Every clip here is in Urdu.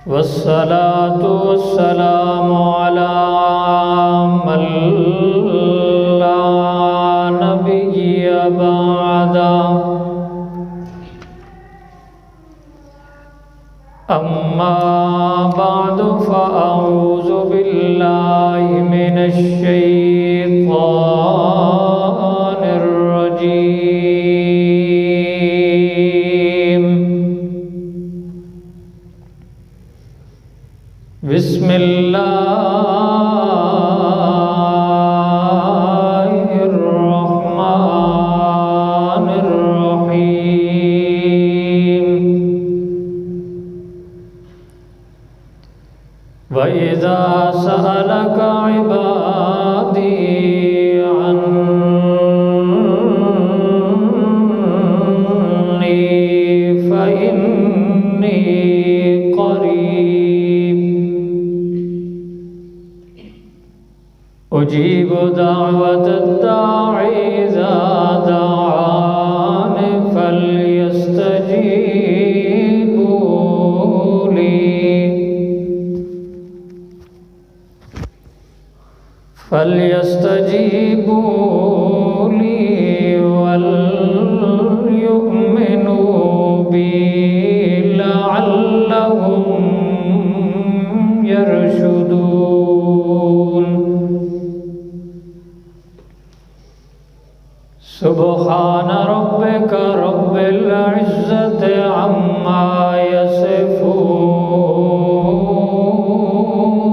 والصلاة والسلام على من لا نبي بعده أما بعد فأعوذ بالله من الشيطان الرجيم بسم الله الرحمن الرحيم وإذا سألك عبادي عني فإني قريب أجيب دعوة الداعي إذا دعان فليستجيبوا لي وليؤمنوا بي لعلهم يرشدون سبحان ربك رب العزة عما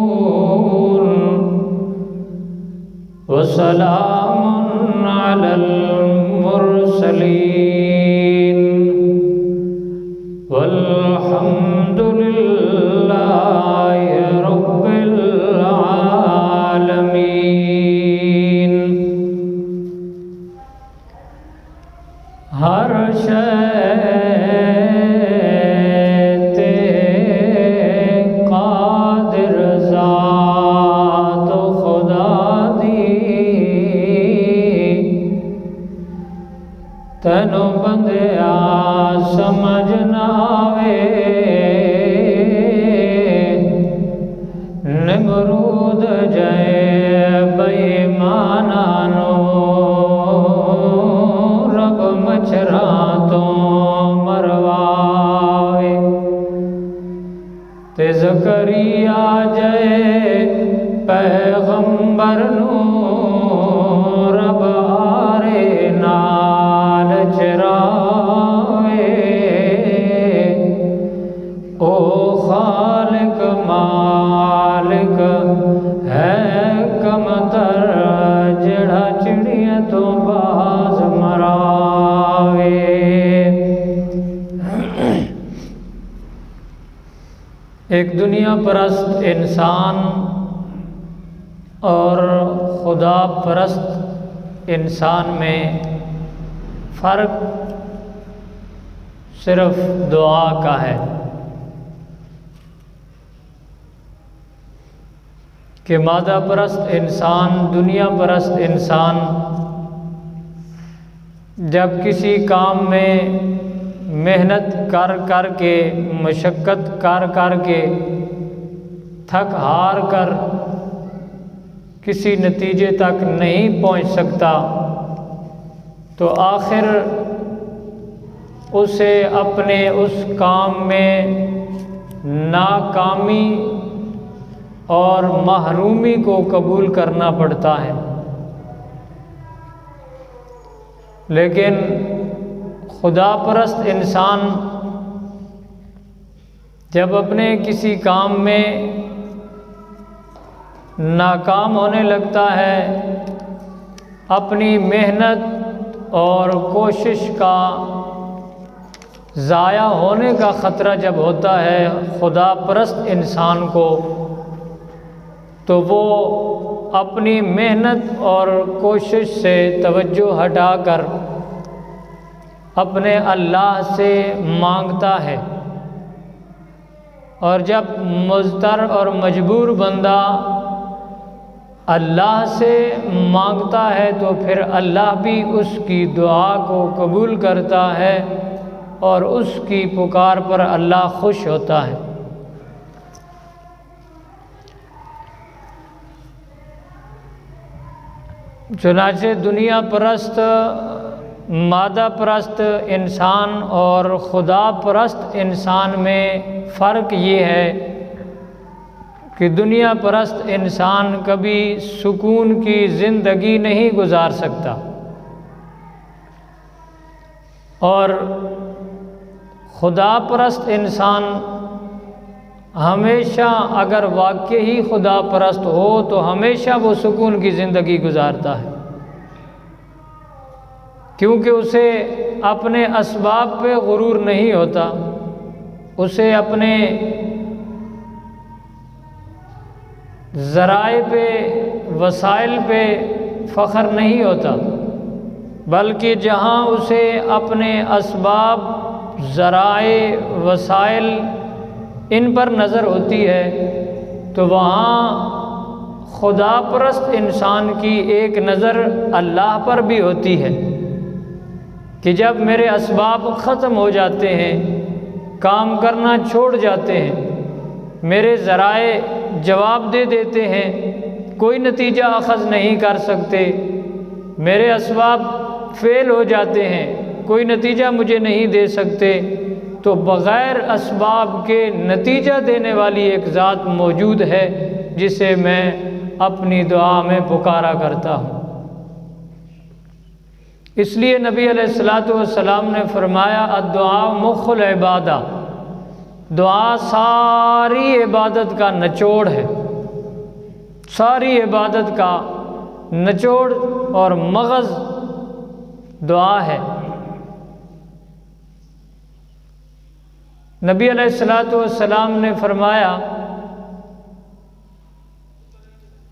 يصفون وسلام على المرسلين والحمد لله رب العالمين ہر شے تے قادر ذات خدا دی تینوں بندیا سمجھ نہ آوے نمرود جائے بےایماناں نوں رب مچھراں تو مرواوے تے زکریا جائے پیغمبر نوں رب آرے نال چراوے او خالق مالک ہے کمتر جڑا چڑیاں تو باز مراوے ایک دنیا پرست انسان اور خدا پرست انسان میں فرق صرف دعا کا ہے کہ مادہ پرست انسان دنیا پرست انسان جب کسی کام میں محنت کر کے مشقت کر کے تھک ہار کر کسی نتیجے تک نہیں پہنچ سکتا تو آخر اسے اپنے اس کام میں ناکامی اور محرومی کو قبول کرنا پڑتا ہے لیکن خدا پرست انسان جب اپنے کسی کام میں ناکام ہونے لگتا ہے اپنی محنت اور کوشش کا ضائع ہونے کا خطرہ جب ہوتا ہے خدا پرست انسان کو تو وہ اپنی محنت اور کوشش سے توجہ ہٹا کر اپنے اللہ سے مانگتا ہے اور جب مضطر اور مجبور بندہ اللہ سے مانگتا ہے تو پھر اللہ بھی اس کی دعا کو قبول کرتا ہے اور اس کی پکار پر اللہ خوش ہوتا ہے۔ چنانچہ دنیا پرست، مادہ پرست انسان اور خدا پرست انسان میں فرق یہ ہے کہ دنیا پرست انسان کبھی سکون کی زندگی نہیں گزار سکتا، اور خدا پرست انسان ہمیشہ، اگر واقعی خدا پرست ہو تو ہمیشہ وہ سکون کی زندگی گزارتا ہے، کیونکہ اسے اپنے اسباب پہ غرور نہیں ہوتا، اسے اپنے ذرائع پہ، وسائل پہ فخر نہیں ہوتا، بلکہ جہاں اسے اپنے اسباب، ذرائع، وسائل ان پر نظر ہوتی ہے تو وہاں خدا پرست انسان کی ایک نظر اللہ پر بھی ہوتی ہے کہ جب میرے اسباب ختم ہو جاتے ہیں، کام کرنا چھوڑ جاتے ہیں، میرے ذرائع جواب دے دیتے ہیں، کوئی نتیجہ اخذ نہیں کر سکتے، میرے اسباب فیل ہو جاتے ہیں، کوئی نتیجہ مجھے نہیں دے سکتے، تو بغیر اسباب کے نتیجہ دینے والی ایک ذات موجود ہے جسے میں اپنی دعا میں پکارا کرتا ہوں۔ اس لیے نبی علیہ الصلوۃ والسلام نے فرمایا الدعاء مخ العبادہ، دعا ساری عبادت کا نچوڑ ہے، ساری عبادت کا نچوڑ اور مغز دعا ہے۔ نبی علیہ الصلوۃ والسلام نے فرمایا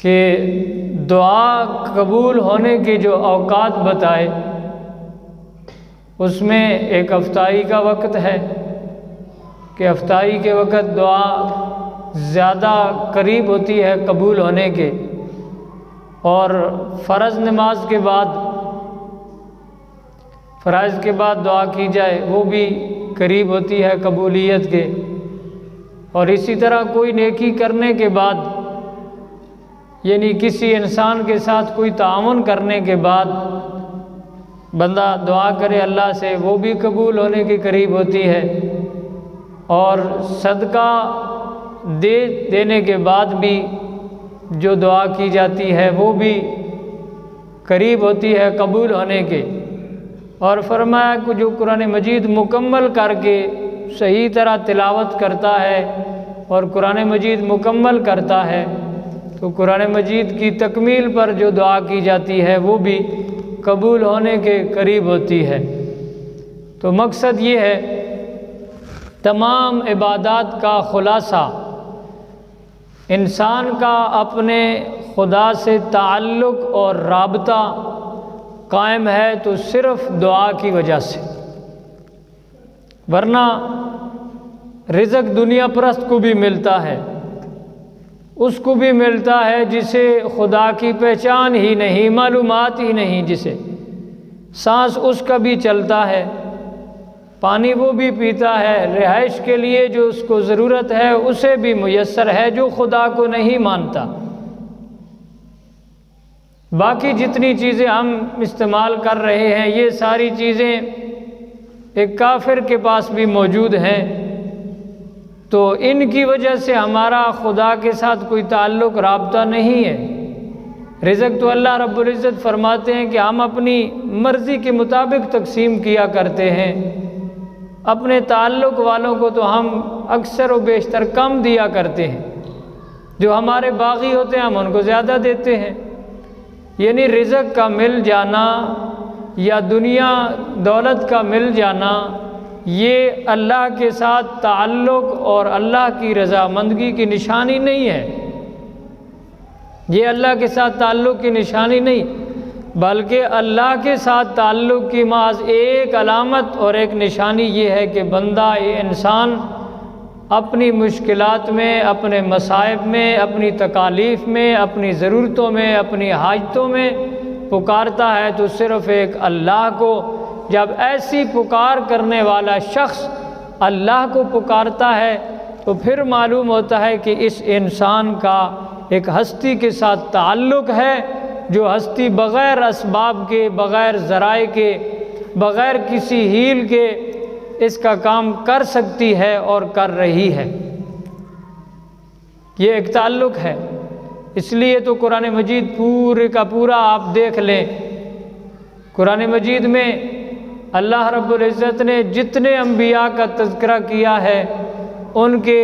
کہ دعا قبول ہونے کی جو اوقات بتائے اس میں ایک افطاری کا وقت ہے کہ افطاری کے وقت دعا زیادہ قریب ہوتی ہے قبول ہونے کے، اور فرض نماز کے بعد، فرائض کے بعد دعا کی جائے وہ بھی قریب ہوتی ہے قبولیت کے، اور اسی طرح کوئی نیکی کرنے کے بعد، یعنی کسی انسان کے ساتھ کوئی تعاون کرنے کے بعد بندہ دعا کرے اللہ سے، وہ بھی قبول ہونے کے قریب ہوتی ہے، اور صدقہ دینے کے بعد بھی جو دعا کی جاتی ہے وہ بھی قریب ہوتی ہے قبول ہونے کے۔ اور فرمایا کہ جو قرآن مجید مکمل کر کے صحیح طرح تلاوت کرتا ہے اور قرآن مجید مکمل کرتا ہے تو قرآن مجید کی تکمیل پر جو دعا کی جاتی ہے وہ بھی قبول ہونے کے قریب ہوتی ہے۔ تو مقصد یہ ہے، تمام عبادات کا خلاصہ انسان کا اپنے خدا سے تعلق اور رابطہ قائم ہے تو صرف دعا کی وجہ سے، ورنہ رزق دنیا پرست کو بھی ملتا ہے، اس کو بھی ملتا ہے جسے خدا کی پہچان ہی نہیں، معلومات ہی نہیں، جسے سانس اس کا بھی چلتا ہے، پانی وہ بھی پیتا ہے، رہائش کے لیے جو اس کو ضرورت ہے اسے بھی میسر ہے، جو خدا کو نہیں مانتا۔ باقی جتنی چیزیں ہم استعمال کر رہے ہیں یہ ساری چیزیں ایک کافر کے پاس بھی موجود ہیں، تو ان کی وجہ سے ہمارا خدا کے ساتھ کوئی تعلق، رابطہ نہیں ہے۔ رزق تو اللہ رب العزت فرماتے ہیں کہ ہم اپنی مرضی کے مطابق تقسیم کیا کرتے ہیں، اپنے تعلق والوں کو تو ہم اکثر و بیشتر کم دیا کرتے ہیں، جو ہمارے باغی ہوتے ہیں ہم ان کو زیادہ دیتے ہیں۔ یعنی رزق کا مل جانا یا دنیا دولت کا مل جانا یہ اللہ کے ساتھ تعلق اور اللہ کی رضامندگی کی نشانی نہیں ہے، یہ اللہ کے ساتھ تعلق کی نشانی نہیں، بلکہ اللہ کے ساتھ تعلق کی محض ایک علامت اور ایک نشانی یہ ہے کہ بندہ، یہ انسان اپنی مشکلات میں، اپنے مصائب میں، اپنی تکالیف میں، اپنی ضرورتوں میں، اپنی حاجتوں میں پکارتا ہے تو صرف ایک اللہ کو۔ جب ایسی پکار کرنے والا شخص اللہ کو پکارتا ہے تو پھر معلوم ہوتا ہے کہ اس انسان کا ایک ہستی کے ساتھ تعلق ہے، جو ہستی بغیر اسباب کے، بغیر ذرائع کے، بغیر کسی ہیل کے اس کا کام کر سکتی ہے اور کر رہی ہے۔ یہ ایک تعلق ہے۔ اس لیے تو قرآن مجید پورے کا پورا آپ دیکھ لیں، قرآن مجید میں اللہ رب العزت نے جتنے انبیاء کا تذکرہ کیا ہے، ان کے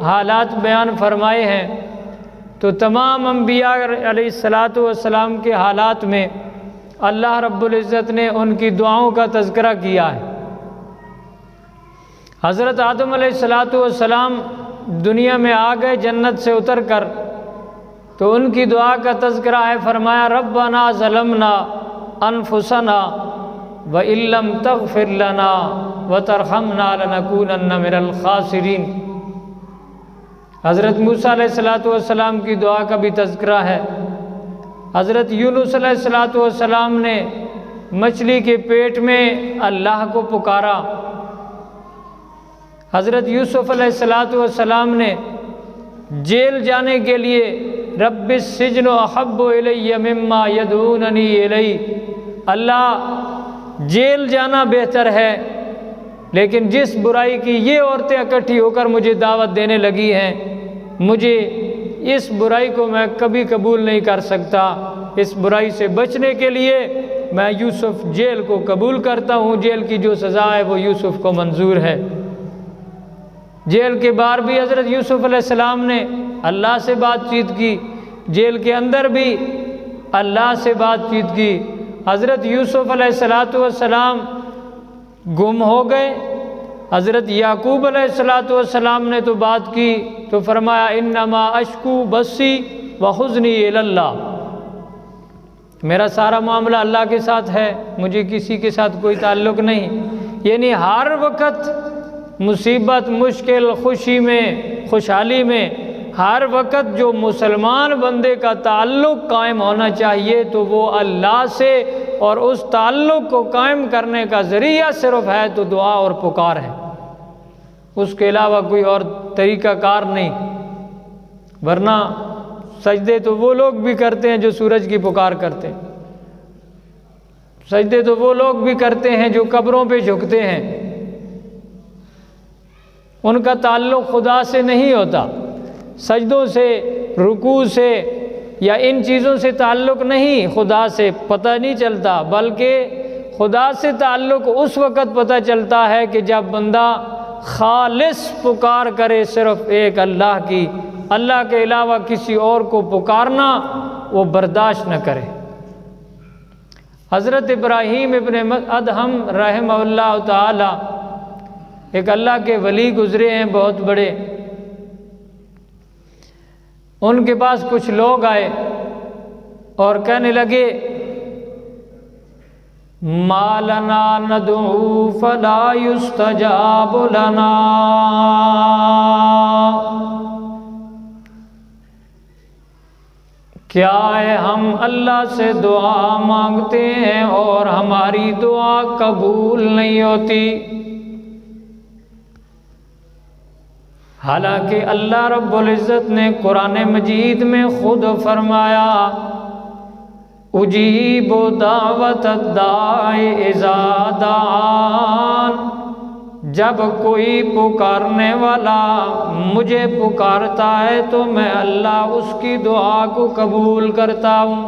حالات بیان فرمائے ہیں، تو تمام انبیاء علیہ السلام کے حالات میں اللہ رب العزت نے ان کی دعاؤں کا تذکرہ کیا ہے۔ حضرت آدم علیہ السلام دنیا میں آ گئے جنت سے اتر کر، تو ان کی دعا کا تذکرہ ہے، فرمایا ربنا ظلمنا انفسنا وَإِن لَّمْ تَغْفِرْ لَنَا وَتَرْحَمْنَا لَنَكُونَنَّ مِنَ الْخَاسِرِينَ۔ حضرت موسیٰ علیہ السلام کی دعا کا بھی تذکرہ ہے۔ حضرت یونس علیہ السلام نے مچھلی کے پیٹ میں اللہ کو پکارا۔ حضرت یوسف علیہ السلام نے جیل جانے کے لیے رب السجن احب الی مما یدعوننی الی، اللہ جیل جانا بہتر ہے، لیکن جس برائی کی یہ عورتیں اکٹھی ہو کر مجھے دعوت دینے لگی ہیں، مجھے اس برائی کو میں کبھی قبول نہیں کر سکتا۔ اس برائی سے بچنے کے لیے میں یوسف جیل کو قبول کرتا ہوں، جیل کی جو سزا ہے وہ یوسف کو منظور ہے۔ جیل کے باہر بھی حضرت یوسف علیہ السلام نے اللہ سے بات چیت کی، جیل کے اندر بھی اللہ سے بات چیت کی۔ حضرت یوسف علیہ السلام گم ہو گئے، حضرت یعقوب علیہ السلام نے تو بات کی تو فرمایا انما اشکو بسی وحزنی الی اللہ، میرا سارا معاملہ اللہ کے ساتھ ہے، مجھے کسی کے ساتھ کوئی تعلق نہیں۔ یعنی ہر وقت مصیبت، مشکل، خوشی میں، خوشحالی میں، ہر وقت جو مسلمان بندے کا تعلق قائم ہونا چاہیے تو وہ اللہ سے، اور اس تعلق کو قائم کرنے کا ذریعہ صرف ہے تو دعا اور پکار ہے، اس کے علاوہ کوئی اور طریقہ کار نہیں۔ ورنہ سجدے تو وہ لوگ بھی کرتے ہیں جو سورج کی پکار کرتے ہیں، سجدے تو وہ لوگ بھی کرتے ہیں جو قبروں پہ جھکتے ہیں، ان کا تعلق خدا سے نہیں ہوتا، سجدوں سے، رکوع سے یا ان چیزوں سے تعلق نہیں، خدا سے پتہ نہیں چلتا، بلکہ خدا سے تعلق اس وقت پتہ چلتا ہے کہ جب بندہ خالص پکار کرے صرف ایک اللہ کی، اللہ کے علاوہ کسی اور کو پکارنا وہ برداشت نہ کرے۔ حضرت ابراہیم ابن ادہم رحمہ اللہ تعالی ایک اللہ کے ولی گزرے ہیں بہت بڑے، ان کے پاس کچھ لوگ آئے اور کہنے لگے ما لنا ندعو فلا یستجاب لنا، کیا ہے ہم اللہ سے دعا مانگتے ہیں اور ہماری دعا قبول نہیں ہوتی؟ حالانکہ اللہ رب العزت نے قرآن مجید میں خود فرمایا اجیب دعوت الداعی اذا دعان، جب کوئی پکارنے والا مجھے پکارتا ہے تو میں اللہ اس کی دعا کو قبول کرتا ہوں۔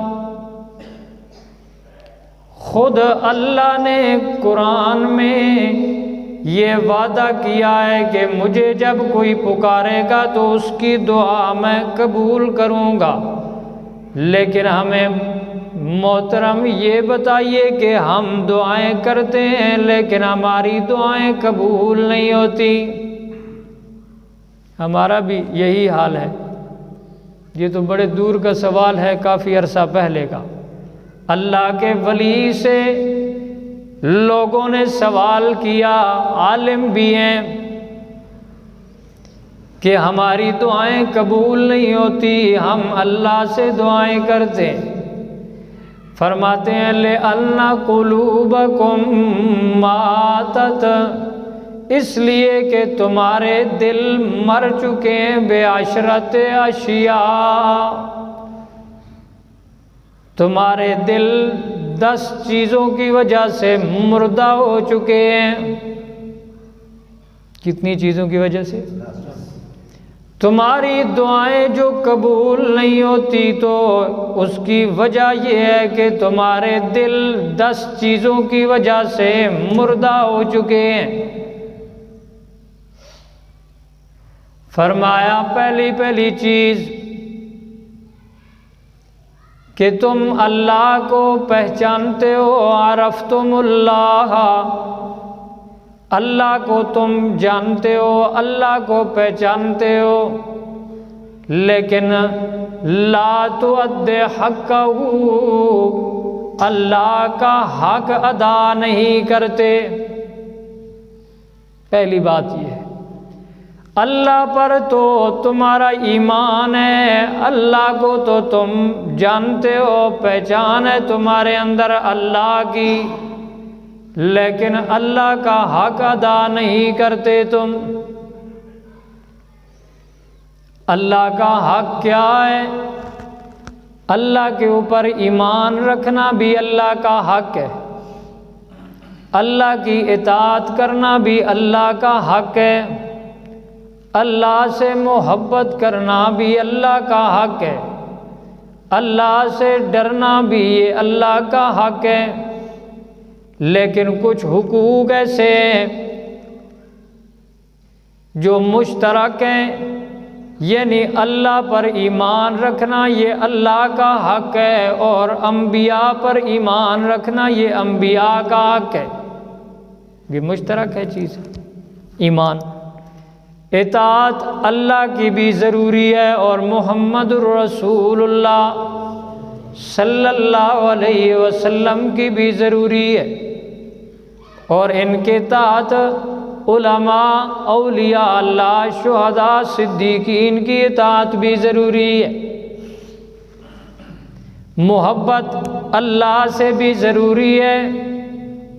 خود اللہ نے قرآن میں یہ وعدہ کیا ہے کہ مجھے جب کوئی پکارے گا تو اس کی دعا میں قبول کروں گا، لیکن ہمیں محترم یہ بتائیے کہ ہم دعائیں کرتے ہیں لیکن ہماری دعائیں قبول نہیں ہوتی۔ ہمارا بھی یہی حال ہے، یہ تو بڑے دور کا سوال ہے، کافی عرصہ پہلے کا۔ اللہ کے ولی سے لوگوں نے سوال کیا، عالم بھی ہیں، کہ ہماری دعائیں قبول نہیں ہوتی، ہم اللہ سے دعائیں کرتے ہیں۔ فرماتے ہیں لِأَنَّ قُلُوبَكُمْ مَاتَتْ، اس لیے کہ تمہارے دل مر چکے ہیں بِعَشْرَةِ أَشْيَاء، تمہارے دل 10 چیزوں کی وجہ سے مردہ ہو چکے ہیں۔ کتنی چیزوں کی وجہ سے؟ تمہاری دعائیں جو قبول نہیں ہوتی تو اس کی وجہ یہ ہے کہ تمہارے دل 10 چیزوں کی وجہ سے مردہ ہو چکے ہیں۔ فرمایا پہلی چیز کہ تم اللہ کو پہچانتے ہو، عرفتم اللہ، اللہ کو تم جانتے ہو، اللہ کو پہچانتے ہو، لیکن لا تؤدی حقہ، اللہ کا حق ادا نہیں کرتے۔ پہلی بات یہ ہے، اللہ پر تو تمہارا ایمان ہے، اللہ کو تو تم جانتے ہو، پہچان ہے تمہارے اندر اللہ کی، لیکن اللہ کا حق ادا نہیں کرتے تم۔ اللہ کا حق کیا ہے؟ اللہ کے اوپر ایمان رکھنا بھی اللہ کا حق ہے، اللہ کی اطاعت کرنا بھی اللہ کا حق ہے، اللہ سے محبت کرنا بھی اللہ کا حق ہے، اللہ سے ڈرنا بھی یہ اللہ کا حق ہے۔ لیکن کچھ حقوق ایسے ہیں جو مشترک ہیں، یعنی اللہ پر ایمان رکھنا یہ اللہ کا حق ہے، اور انبیاء پر ایمان رکھنا یہ انبیاء کا حق ہے۔ یہ مشترک ہے چیز، ایمان۔ اطاعت اللہ کی بھی ضروری ہے اور محمد الرسول اللہ صلی اللہ علیہ وسلم کی بھی ضروری ہے، اور ان کے تحت علماء، اولیاء اللہ، شہداء، صدیقین کی اطاعت بھی ضروری ہے۔ محبت اللہ سے بھی ضروری ہے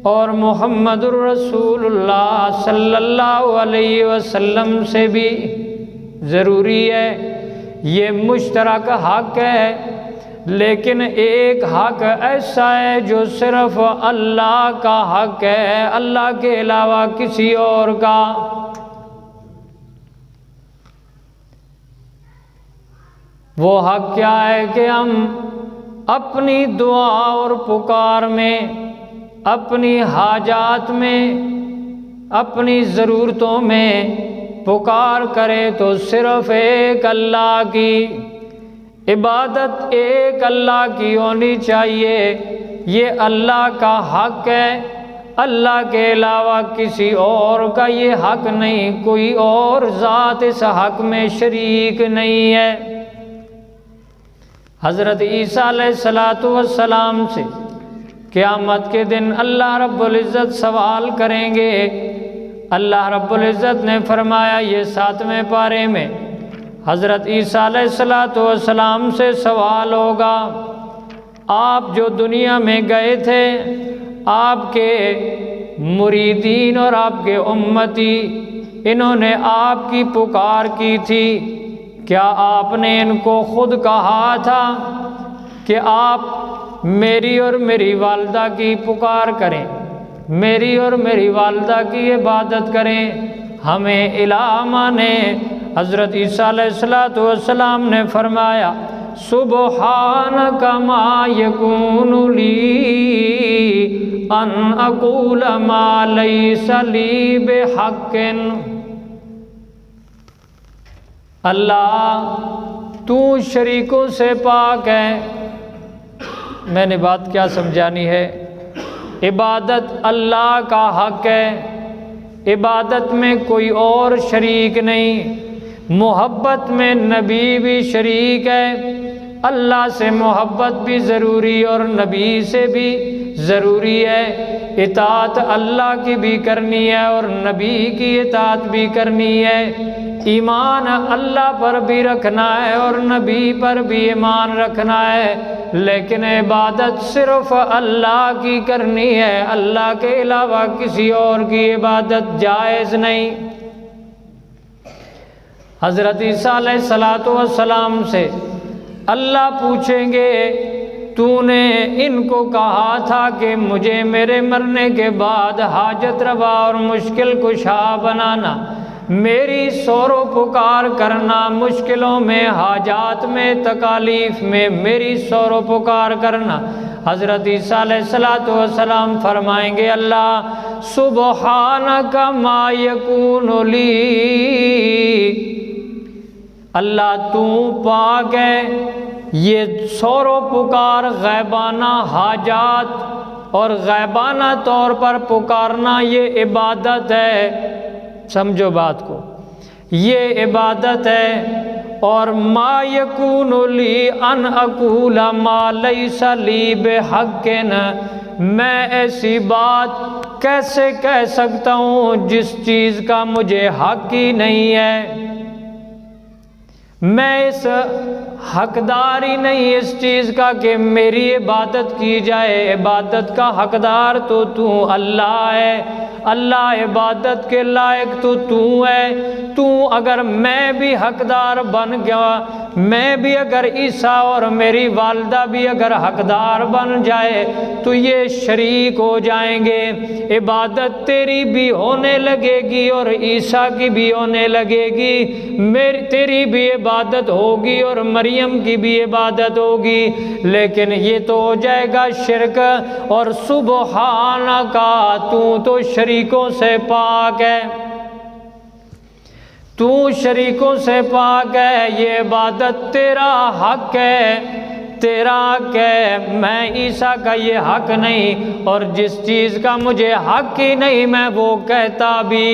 اور محمد الرسول اللہ صلی اللہ علیہ وسلم سے بھی ضروری ہے۔ یہ مشترک حق ہے، لیکن ایک حق ایسا ہے جو صرف اللہ کا حق ہے، اللہ کے علاوہ کسی اور کا۔ وہ حق کیا ہے کہ ہم اپنی دعا اور پکار میں، اپنی حاجات میں، اپنی ضرورتوں میں پکار کریں تو صرف ایک اللہ کی عبادت، ایک اللہ کی ہونی چاہیے۔ یہ اللہ کا حق ہے، اللہ کے علاوہ کسی اور کا یہ حق نہیں، کوئی اور ذات اس حق میں شریک نہیں ہے۔ حضرت عیسیٰ علیہ السلام سے قیامت کے دن اللہ رب العزت سوال کریں گے۔ اللہ رب العزت نے فرمایا، یہ 7ویں پارے میں حضرت عیسیٰ علیہ السلام سے سوال ہوگا، آپ جو دنیا میں گئے تھے، آپ کے مریدین اور آپ کے امتی، انہوں نے آپ کی پکار کی تھی، کیا آپ نے ان کو خود کہا تھا کہ آپ میری اور میری والدہ کی پکار کریں، میری اور میری والدہ کی عبادت کریں، ہمیں الہ مانیں؟ حضرت عیسیٰ علیہ السلام نے فرمایا، سبحانک ما یکون لی ان اقول ما لیس لی بحق، اللہ تو شریکوں سے پاک ہے۔ میں نے بات کیا سمجھانی ہے؟ عبادت اللہ کا حق ہے، عبادت میں کوئی اور شریک نہیں۔ محبت میں نبی بھی شریک ہے، اللہ سے محبت بھی ضروری اور نبی سے بھی ضروری ہے۔ اطاعت اللہ کی بھی کرنی ہے اور نبی کی اطاعت بھی کرنی ہے۔ ایمان اللہ پر بھی رکھنا ہے اور نبی پر بھی ایمان رکھنا ہے، لیکن عبادت صرف اللہ کی کرنی ہے، اللہ کے علاوہ کسی اور کی عبادت جائز نہیں۔ حضرت عیسیٰ علیہ السلام سے اللہ پوچھیں گے تو نے ان کو کہا تھا کہ مجھے میرے مرنے کے بعد حاجت روا اور مشکل کشا بنانا، میری سور و پکار کرنا، مشکلوں میں، حاجات میں، تکالیف میں میری سور و پکار کرنا۔ حضرت عیسیٰ علیہ السلام فرمائیں گے اللہ سبحانک ما یکون لی، اللہ تو پاک ہے، یہ سور و پکار غیبانہ حاجات اور غیبانہ طور پر پکارنا یہ عبادت ہے، سمجھو بات کو، یہ عبادت ہے۔ اور ما یکون لی ان اقول ما لیس لی بحق، میں ایسی بات کیسے کہہ سکتا ہوں جس چیز کا مجھے حق ہی نہیں ہے، میں اس حقدار ہی نہیں اس چیز کا کہ میری عبادت کی جائے، عبادت کا حقدار تو اللہ ہے، اللہ عبادت کے لائق تو ہے۔ تو اگر میں بھی حقدار بن گیا، میں بھی اگر عیسیٰ اور میری والدہ بھی اگر حقدار بن جائے تو یہ شریک ہو جائیں گے، عبادت تیری بھی ہونے لگے گی اور عیسیٰ کی بھی ہونے لگے گی، تیری بھی عبادت ہوگی اور مریم کی بھی عبادت ہوگی، لیکن یہ تو ہو جائے گا شرک۔ اور سبحانک، تو شریکوں سے پاک ہے، تو شریکوں سے پاک ہے، یہ عبادت تیرا حق ہے، تیرا حق ہے، میں عیسیٰ کا یہ حق نہیں، اور جس چیز کا مجھے حق ہی نہیں میں وہ کہتا بھی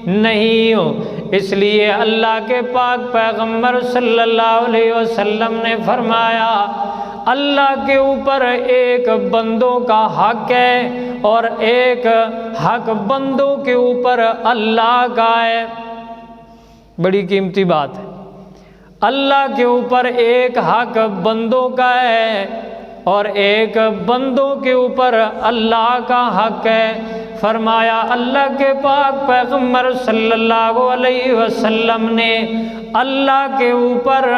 نہیں ہوں۔ اس لیے اللہ کے پاک پیغمبر صلی اللہ علیہ وسلم نے فرمایا اللہ کے اوپر ایک بندوں کا حق ہے اور ایک حق بندوں کے اوپر اللہ کا ہے۔ بڑی قیمتی بات ہے، اللہ کے اوپر ایک حق بندوں کا ہے اور ایک بندوں کے اوپر اللہ کا حق ہے۔ فرمایا اللہ کے پاک پیغمبر صلی اللہ علیہ وسلم نے اللہ کے اوپر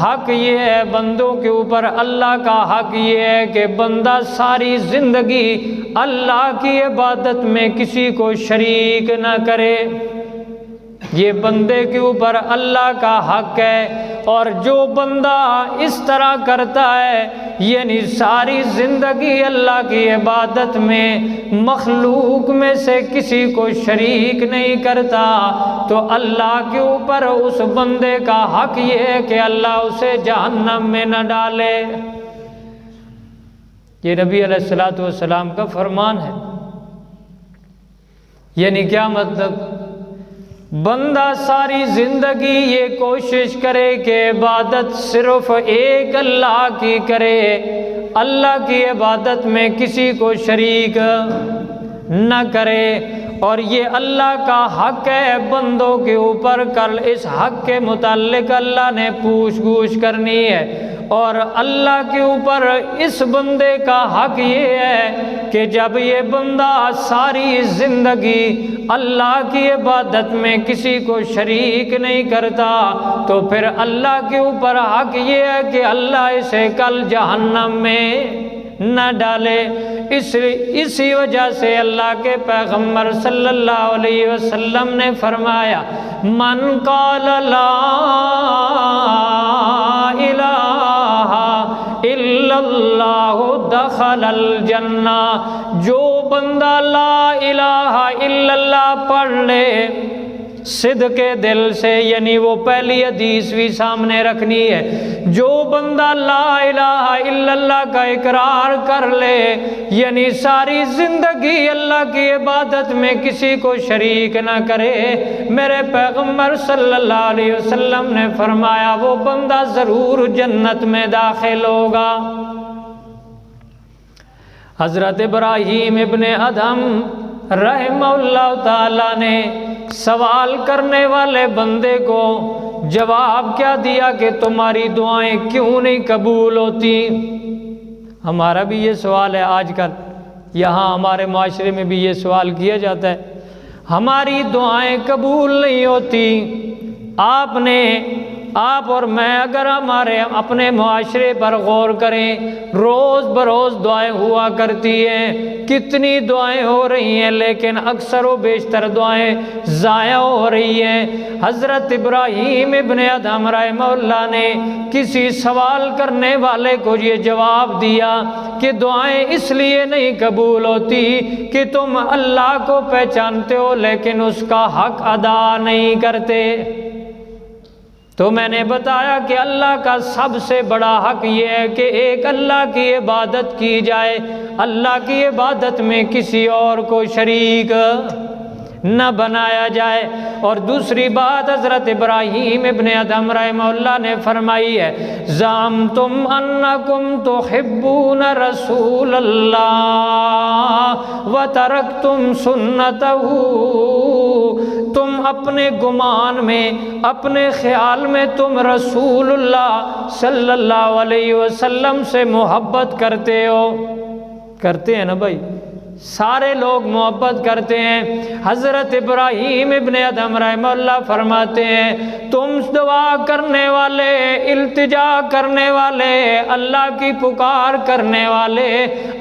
حق یہ ہے، بندوں کے اوپر اللہ کا حق یہ ہے کہ بندہ ساری زندگی اللہ کی عبادت میں کسی کو شریک نہ کرے، یہ بندے کے اوپر اللہ کا حق ہے۔ اور جو بندہ اس طرح کرتا ہے یعنی ساری زندگی اللہ کی عبادت میں مخلوق میں سے کسی کو شریک نہیں کرتا تو اللہ کے اوپر اس بندے کا حق یہ ہے کہ اللہ اسے جہنم میں نہ ڈالے۔ یہ نبی علیہ السلام کا فرمان ہے۔ یعنی کیا مطلب؟ بندہ ساری زندگی یہ کوشش کرے کہ عبادت صرف ایک اللہ کی کرے، اللہ کی عبادت میں کسی کو شریک نہ کرے، اور یہ اللہ کا حق ہے بندوں کے اوپر۔ کل اس حق کے متعلق اللہ نے پوچھ گچھ کرنی ہے، اور اللہ کے اوپر اس بندے کا حق یہ ہے کہ جب یہ بندہ ساری زندگی اللہ کی عبادت میں کسی کو شریک نہیں کرتا تو پھر اللہ کے اوپر حق یہ ہے کہ اللہ اسے کل جہنم میں نہ ڈالے۔ اسی وجہ سے اللہ کے پیغمبر صلی اللہ علیہ وسلم نے فرمایا من قال لا الہ الا اللہ دخل الجنہ، جو بندہ لا الہ الا اللہ پڑھ لے صدق دل سے، یعنی وہ پہلی حدیث بھی سامنے رکھنی ہے، جو بندہ لا الہ الا اللہ کا اقرار کر لے یعنی ساری زندگی اللہ کی عبادت میں کسی کو شریک نہ کرے، میرے پیغمبر صلی اللہ علیہ وسلم نے فرمایا وہ بندہ ضرور جنت میں داخل ہوگا۔ حضرت ابراہیم ابن ادھم رحمہ اللہ تعالی نے سوال کرنے والے بندے کو جواب کیا دیا کہ تمہاری دعائیں کیوں نہیں قبول ہوتی؟ ہمارا بھی یہ سوال ہے آج کل، یہاں ہمارے معاشرے میں بھی یہ سوال کیا جاتا ہے، ہماری دعائیں قبول نہیں ہوتی۔ آپ اور میں اگر ہمارے اپنے معاشرے پر غور کریں، روز بروز دعائیں ہوا کرتی ہیں، کتنی دعائیں ہو رہی ہیں، لیکن اکثر و بیشتر دعائیں ضائع ہو رہی ہیں۔ حضرت ابراہیم ابن ادہم رحمہ اللہ نے کسی سوال کرنے والے کو یہ جواب دیا کہ دعائیں اس لیے نہیں قبول ہوتی کہ تم اللہ کو پہچانتے ہو لیکن اس کا حق ادا نہیں کرتے۔ تو میں نے بتایا کہ اللہ کا سب سے بڑا حق یہ ہے کہ ایک اللہ کی عبادت کی جائے، اللہ کی عبادت میں کسی اور کو شریک نہ بنایا جائے۔ اور دوسری بات حضرت ابراہیم ابن ادہم رحمہ اللہ نے فرمائی ہے، زعمتم انکم تحبون رسول اللہ وترکتم سنتہ، تم اپنے گمان میں، اپنے خیال میں تم رسول اللہ صلی اللہ علیہ وسلم سے محبت کرتے ہو، کرتے ہیں نا بھائی، سارے لوگ محبت کرتے ہیں۔ حضرت ابراہیم ابن ادہم رحمہ اللہ فرماتے ہیں تم دعا کرنے والے، التجا کرنے والے، اللہ کی پکار کرنے والے،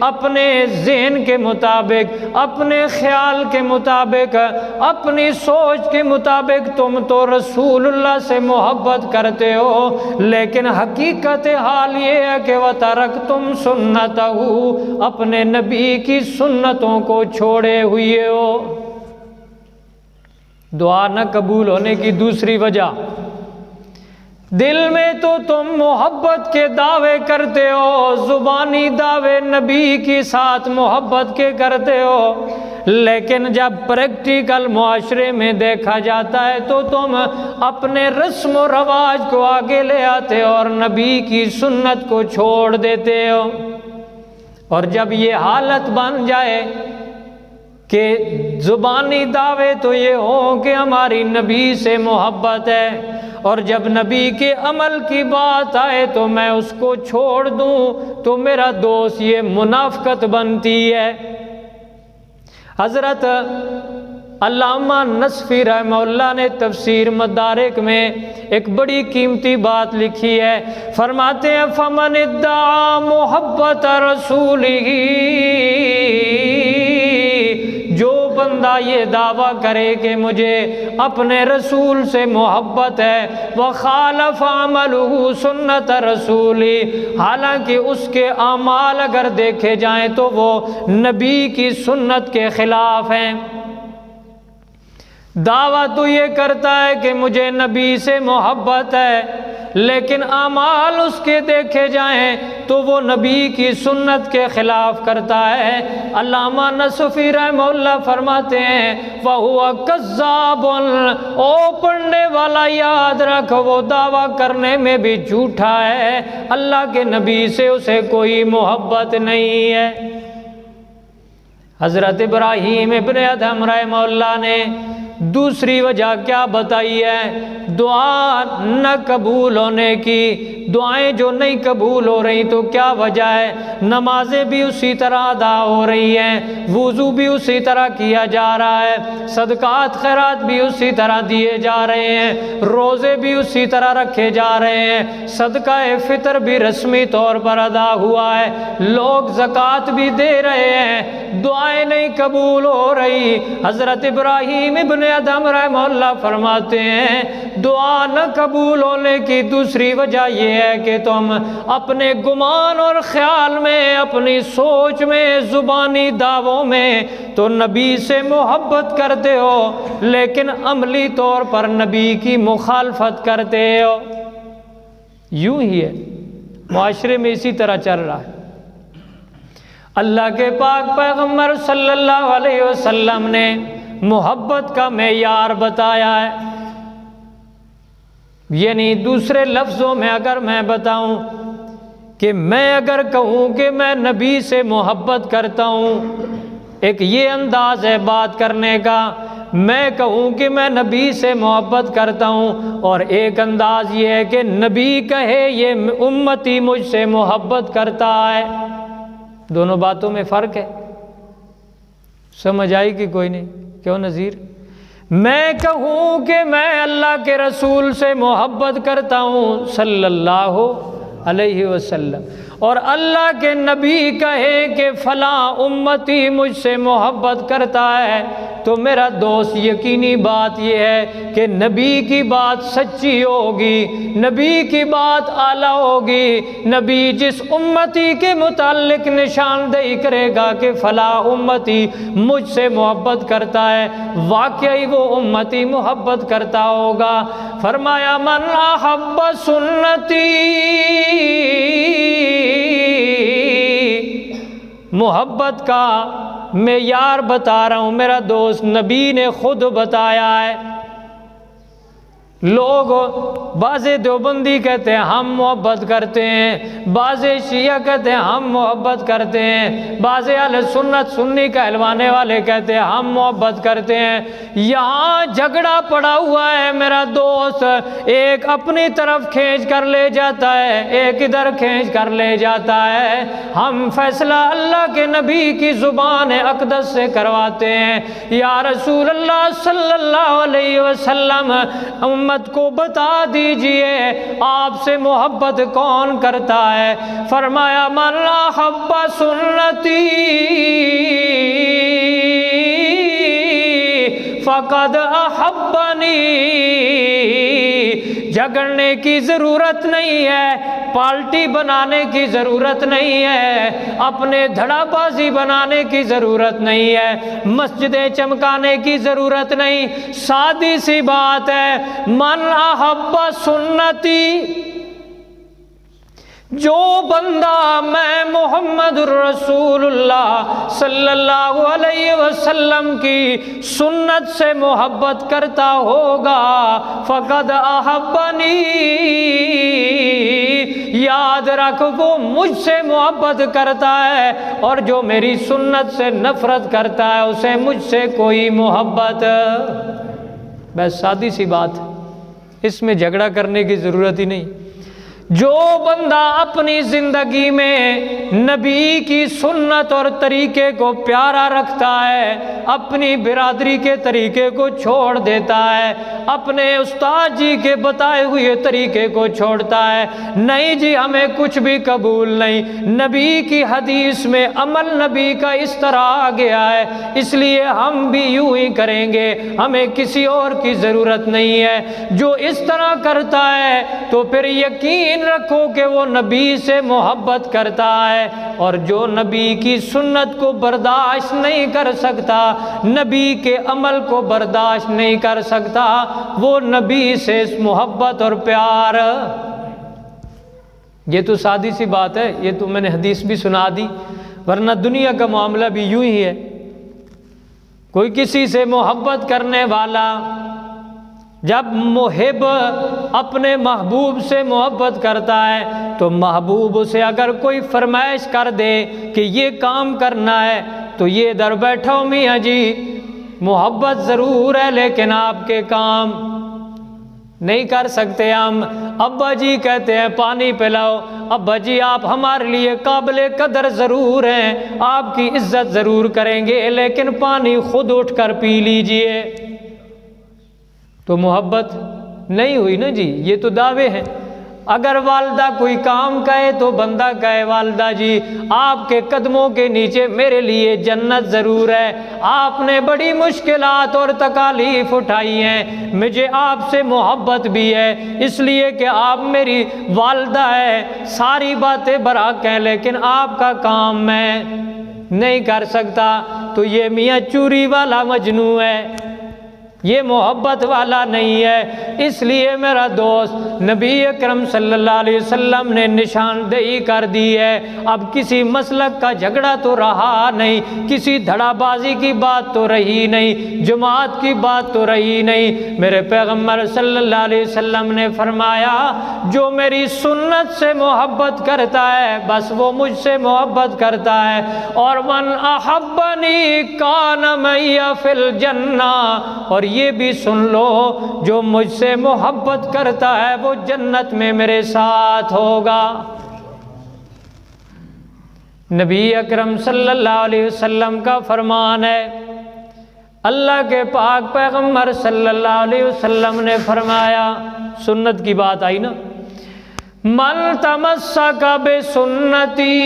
اپنے ذہن کے مطابق، اپنے خیال کے مطابق، اپنی سوچ کے مطابق تم تو رسول اللہ سے محبت کرتے ہو، لیکن حقیقت حال یہ ہے کہ وَتَرَكْتُمْ سُنَّتَهُ، اپنے نبی کی سنتوں کو چھوڑے ہوئے ہو۔ دعا نہ قبول ہونے کی دوسری وجہ، دل میں تو تم محبت کے دعوے کرتے ہو، زبانی دعوے نبی کے ساتھ محبت کے کرتے ہو، لیکن جب پریکٹیکل معاشرے میں دیکھا جاتا ہے تو تم اپنے رسم و رواج کو آگے لے آتے ہو اور نبی کی سنت کو چھوڑ دیتے ہو۔ اور جب یہ حالت بن جائے کہ زبانی دعوے تو یہ ہوں کہ ہماری نبی سے محبت ہے، اور جب نبی کے عمل کی بات آئے تو میں اس کو چھوڑ دوں تو میرا دوست، یہ منافقت بنتی ہے۔ حضرت علامہ نصفی رحمہ اللہ نے تفسیر مدارک میں ایک بڑی قیمتی بات لکھی ہے، فرماتے ہیں فمن ادعا محبت رسولہ، جو بندہ یہ دعویٰ کرے کہ مجھے اپنے رسول سے محبت ہے، وخالف عملہ سنت رسولی، حالانکہ اس کے اعمال اگر دیکھے جائیں تو وہ نبی کی سنت کے خلاف ہیں۔ دعویٰ تو یہ کرتا ہے کہ مجھے نبی سے محبت ہے، لیکن اعمال اس کے دیکھے جائیں تو وہ نبی کی سنت کے خلاف کرتا ہے۔ علامہ نصفی رحمہ اللہ فرماتے ہیں فَهُوَ كَذَّابٌ، او پڑھنے والا یاد رکھ، وہ دعویٰ کرنے میں بھی جھوٹا ہے، اللہ کے نبی سے اسے کوئی محبت نہیں ہے۔ حضرت ابراہیم ابن ادہم رحمہ اللہ نے دوسری وجہ کیا بتائی ہے دعا نہ قبول ہونے کی؟ دعائیں جو نہیں قبول ہو رہی تو کیا وجہ ہے؟ نمازیں بھی اسی طرح ادا ہو رہی ہیں، وضو بھی اسی طرح کیا جا رہا ہے، صدقات خیرات بھی اسی طرح دیے جا رہے ہیں، روزے بھی اسی طرح رکھے جا رہے ہیں، صدقہ فطر بھی رسمی طور پر ادا ہوا ہے، لوگ زکوٰۃ بھی دے رہے ہیں، دعائیں نہیں قبول ہو رہی۔ حضرت ابراہیم ابن ادہم رحمہ اللہ فرماتے ہیں دعا نہ قبول ہونے کی دوسری وجہ یہ ہے کہ تم اپنے گمان اور خیال میں، اپنی سوچ میں، زبانی دعووں میں تو نبی سے محبت کرتے ہو، لیکن عملی طور پر نبی کی مخالفت کرتے ہو۔ یوں ہی ہے، معاشرے میں اسی طرح چل رہا ہے۔ اللہ کے پاک پیغمبر صلی اللہ علیہ وسلم نے محبت کا معیار بتایا ہے، یعنی دوسرے لفظوں میں اگر میں بتاؤں کہ میں اگر کہوں کہ میں نبی سے محبت کرتا ہوں، ایک یہ انداز ہے بات کرنے کا، میں کہوں کہ میں نبی سے محبت کرتا ہوں، اور ایک انداز یہ ہے کہ نبی کہے یہ امتی مجھ سے محبت کرتا ہے۔ دونوں باتوں میں فرق ہے، سمجھ آئی کہ کوئی نہیں؟ کیوں نذیر؟ میں کہوں کہ میں اللہ کے رسول سے محبت کرتا ہوں صلی اللہ علیہ وسلم، اور اللہ کے نبی کہے کہ فلاں امتی مجھ سے محبت کرتا ہے، تو میرا دوست یقینی بات یہ ہے کہ نبی کی بات سچی ہوگی، نبی کی بات اعلیٰ ہوگی۔ نبی جس امتی کے متعلق نشاندہی کرے گا کہ فلاں امتی مجھ سے محبت کرتا ہے، واقعی وہ امتی محبت کرتا ہوگا۔ فرمایا من احب سنتی، محبت کا معیار بتا رہا ہوں، میرا دوست نبی نے خود بتایا ہے۔ لوگ بعض دیوبندی کہتے ہیں ہم محبت کرتے ہیں، بعض شیعہ کہتے ہیں ہم محبت کرتے ہیں، بعض اہل سنت سنی کہلوانے والے کہتے ہیں ہم محبت کرتے ہیں۔ یہاں جھگڑا پڑا ہوا ہے میرا دوست، ایک اپنی طرف کھینچ کر لے جاتا ہے، ایک ادھر کھینچ کر لے جاتا ہے۔ ہم فیصلہ اللہ کے نبی کی زبان اقدس سے کرواتے ہیں۔ یا رسول اللہ صلی اللہ علیہ وسلم، امت کو بتا دیجئے آپ سے محبت کون کرتا ہے؟ فرمایا من احب سنتی فقد احبنی۔ جھگڑنے کی ضرورت نہیں ہے، پالٹی بنانے کی ضرورت نہیں ہے، اپنے دھڑا بازی بنانے کی ضرورت نہیں ہے، مسجدیں چمکانے کی ضرورت نہیں۔ سادی سی بات ہے، من احب سنتی، جو بندہ میں محمد رسول اللہ صلی اللہ علیہ وسلم کی سنت سے محبت کرتا ہوگا فقد احبنی، یاد رکھ وہ مجھ سے محبت کرتا ہے، اور جو میری سنت سے نفرت کرتا ہے اسے مجھ سے کوئی محبت۔ بس سادی سی بات، اس میں جھگڑا کرنے کی ضرورت ہی نہیں۔ جو بندہ اپنی زندگی میں نبی کی سنت اور طریقے کو پیارا رکھتا ہے، اپنی برادری کے طریقے کو چھوڑ دیتا ہے، اپنے استاد جی کے بتائے ہوئے طریقے کو چھوڑتا ہے، نہیں جی ہمیں کچھ بھی قبول نہیں، نبی کی حدیث میں عمل نبی کا اس طرح آ گیا ہے، اس لیے ہم بھی یوں ہی کریں گے، ہمیں کسی اور کی ضرورت نہیں ہے۔ جو اس طرح کرتا ہے تو پھر یقین رکھو کہ وہ نبی سے محبت کرتا ہے، اور جو نبی کی سنت کو برداشت نہیں کر سکتا، نبی کے عمل کو برداشت نہیں کر سکتا، وہ نبی سے محبت اور پیار۔ یہ تو سادی سی بات ہے، یہ تو میں نے حدیث بھی سنا دی، ورنہ دنیا کا معاملہ بھی یوں ہی ہے۔ کوئی کسی سے محبت کرنے والا جب محب اپنے محبوب سے محبت کرتا ہے تو محبوب اسے اگر کوئی فرمائش کر دے کہ یہ کام کرنا ہے تو یہ ادھر بیٹھا ہو میاں جی، محبت ضرور ہے لیکن آپ کے کام نہیں کر سکتے ہم۔ ابا جی کہتے ہیں پانی پلاؤ، ابا جی آپ ہمارے لیے قابل قدر ضرور ہیں، آپ کی عزت ضرور کریں گے، لیکن پانی خود اٹھ کر پی لیجئے، تو محبت نہیں ہوئی نا جی، یہ تو دعوے ہیں۔ اگر والدہ کوئی کام کہے تو بندہ کہے والدہ جی آپ کے قدموں کے نیچے میرے لیے جنت ضرور ہے، آپ نے بڑی مشکلات اور تکالیف اٹھائی ہیں، مجھے آپ سے محبت بھی ہے اس لیے کہ آپ میری والدہ ہے، ساری باتیں برحق ہیں، لیکن آپ کا کام میں نہیں کر سکتا، تو یہ میاں چوری والا مجنوں ہے۔ یہ محبت والا نہیں ہے۔ اس لیے میرا دوست نبی اکرم صلی اللہ علیہ وسلم نے نشاندہی کر دی ہے، اب کسی مسلک کا جھگڑا تو رہا نہیں، کسی دھڑا بازی کی بات تو رہی نہیں، جماعت کی بات تو رہی نہیں۔ میرے پیغمبر صلی اللہ علیہ وسلم نے فرمایا جو میری سنت سے محبت کرتا ہے بس وہ مجھ سے محبت کرتا ہے، اور من احبنی کان معی فی الجنہ، اور یہ بھی سن لو جو مجھ سے محبت کرتا ہے وہ جنت میں میرے ساتھ ہوگا۔ نبی اکرم صلی اللہ علیہ وسلم کا فرمان ہے، اللہ کے پاک پیغمبر صلی اللہ علیہ وسلم نے فرمایا، سنت کی بات آئی نا، من تمسک بسنتی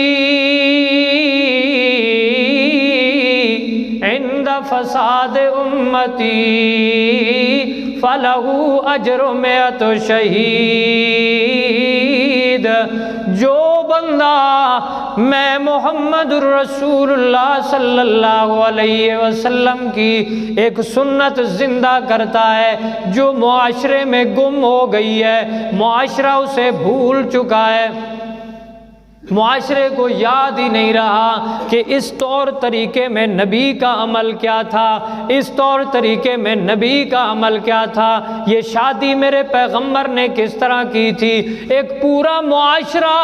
عند فساد امتی فلہ اجر مئۃ شہید۔ جو بندہ میں محمد الرسول اللہ صلی اللہ علیہ وسلم کی ایک سنت زندہ کرتا ہے جو معاشرے میں گم ہو گئی ہے، معاشرہ اسے بھول چکا ہے، معاشرے کو یاد ہی نہیں رہا کہ اس طور طریقے میں نبی کا عمل کیا تھا، اس طور طریقے میں نبی کا عمل کیا تھا، یہ شادی میرے پیغمبر نے کس طرح کی تھی۔ ایک پورا معاشرہ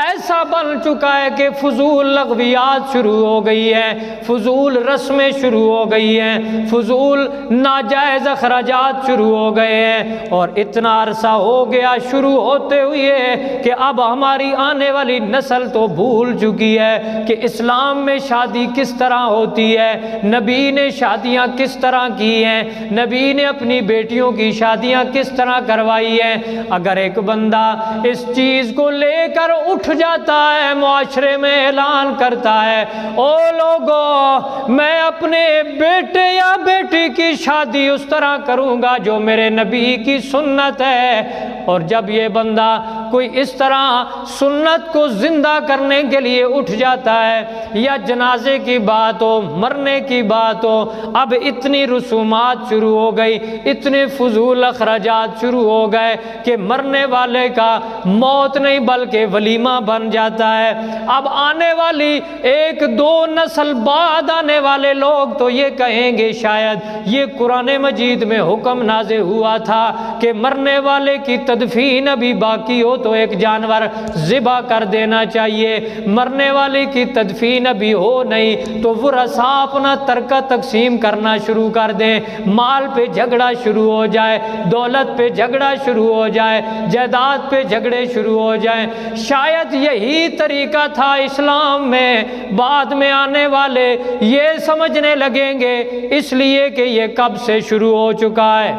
ایسا بن چکا ہے کہ فضول لغویات شروع ہو گئی ہیں، فضول رسمیں شروع ہو گئی ہیں، فضول ناجائز اخراجات شروع ہو گئے ہیں، اور اتنا عرصہ ہو گیا شروع ہوتے ہوئے کہ اب ہماری آنے والی نسل تو بھول چکی ہے کہ اسلام میں شادی کس طرح ہوتی ہے، نبی نے شادیاں کس طرح کی ہیں، نبی نے اپنی بیٹیوں کی شادیاں کس طرح کروائی ہیں۔ اگر ایک بندہ اس چیز کو لے کر اٹھ جاتا ہے، معاشرے میں اعلان کرتا ہے، او لوگو میں اپنے بیٹے یا بیٹی کی شادی اس طرح کروں گا جو میرے نبی کی سنت ہے، اور جب یہ بندہ کوئی اس طرح سنت کو زندہ کرنے کے لیے اٹھ جاتا ہے، یا جنازے کی بات ہو، مرنے کی بات ہو، اب اتنی رسومات شروع ہو گئی، اتنے فضول اخراجات شروع ہو گئے کہ مرنے والے کا موت نہیں بلکہ ولیمہ بن جاتا ہے۔ اب آنے والی ایک دو نسل بعد آنے والے لوگ تو یہ کہیں گے شاید یہ قرآن مجید میں حکم نازل ہوا تھا کہ مرنے والے کی تدفین ابھی باقی ہو تو ایک جانور ذبح کر دینا چاہیے، مرنے والے کی تدفین ابھی ہو نہیں تو ورثاء اپنا ترکہ تقسیم کرنا شروع کر دیں، مال پہ جھگڑا شروع ہو جائے، دولت پہ جھگڑا شروع ہو جائے، جائیداد پہ جھگڑے شروع ہو جائیں۔ شاید یہی طریقہ تھا اسلام میں، بعد میں آنے والے یہ سمجھنے لگیں گے اس لیے کہ یہ کب سے شروع ہو چکا ہے،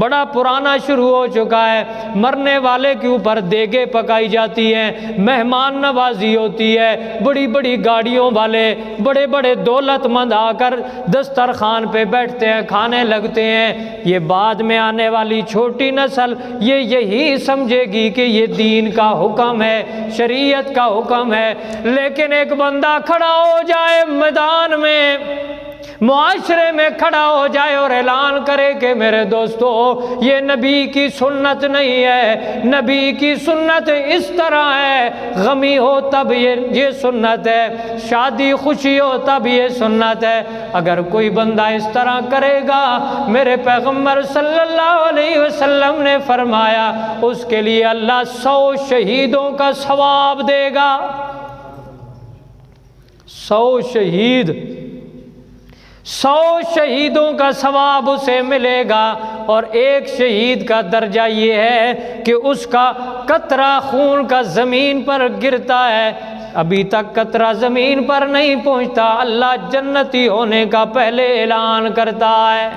بڑا پرانا شروع ہو چکا ہے۔ مرنے والے کے اوپر دیگیں پکائی جاتی ہیں، مہمان نوازی ہوتی ہے، بڑی بڑی گاڑیوں والے بڑے بڑے دولت مند آ کر دسترخوان پہ بیٹھتے ہیں، کھانے لگتے ہیں۔ یہ بعد میں آنے والی چھوٹی نسل یہ یہی سمجھے گی کہ یہ دین کا حکم ہے، شریعت کا حکم ہے، لیکن ایک بندہ کھڑا ہو جائے میدان میں، معاشرے میں کھڑا ہو جائے اور اعلان کرے کہ میرے دوستو یہ نبی کی سنت نہیں ہے، نبی کی سنت اس طرح ہے، غمی ہو تب یہ سنت ہے، شادی خوشی ہو تب یہ سنت ہے۔ اگر کوئی بندہ اس طرح کرے گا، میرے پیغمبر صلی اللہ علیہ وسلم نے فرمایا اس کے لیے اللہ 100 شہیدوں کا ثواب دے گا۔ 100 شہیدوں کا ثواب اسے ملے گا، اور ایک شہید کا درجہ یہ ہے کہ اس کا قطرہ خون کا زمین پر گرتا ہے، ابھی تک قطرہ زمین پر نہیں پہنچتا، اللہ جنتی ہونے کا پہلے اعلان کرتا ہے۔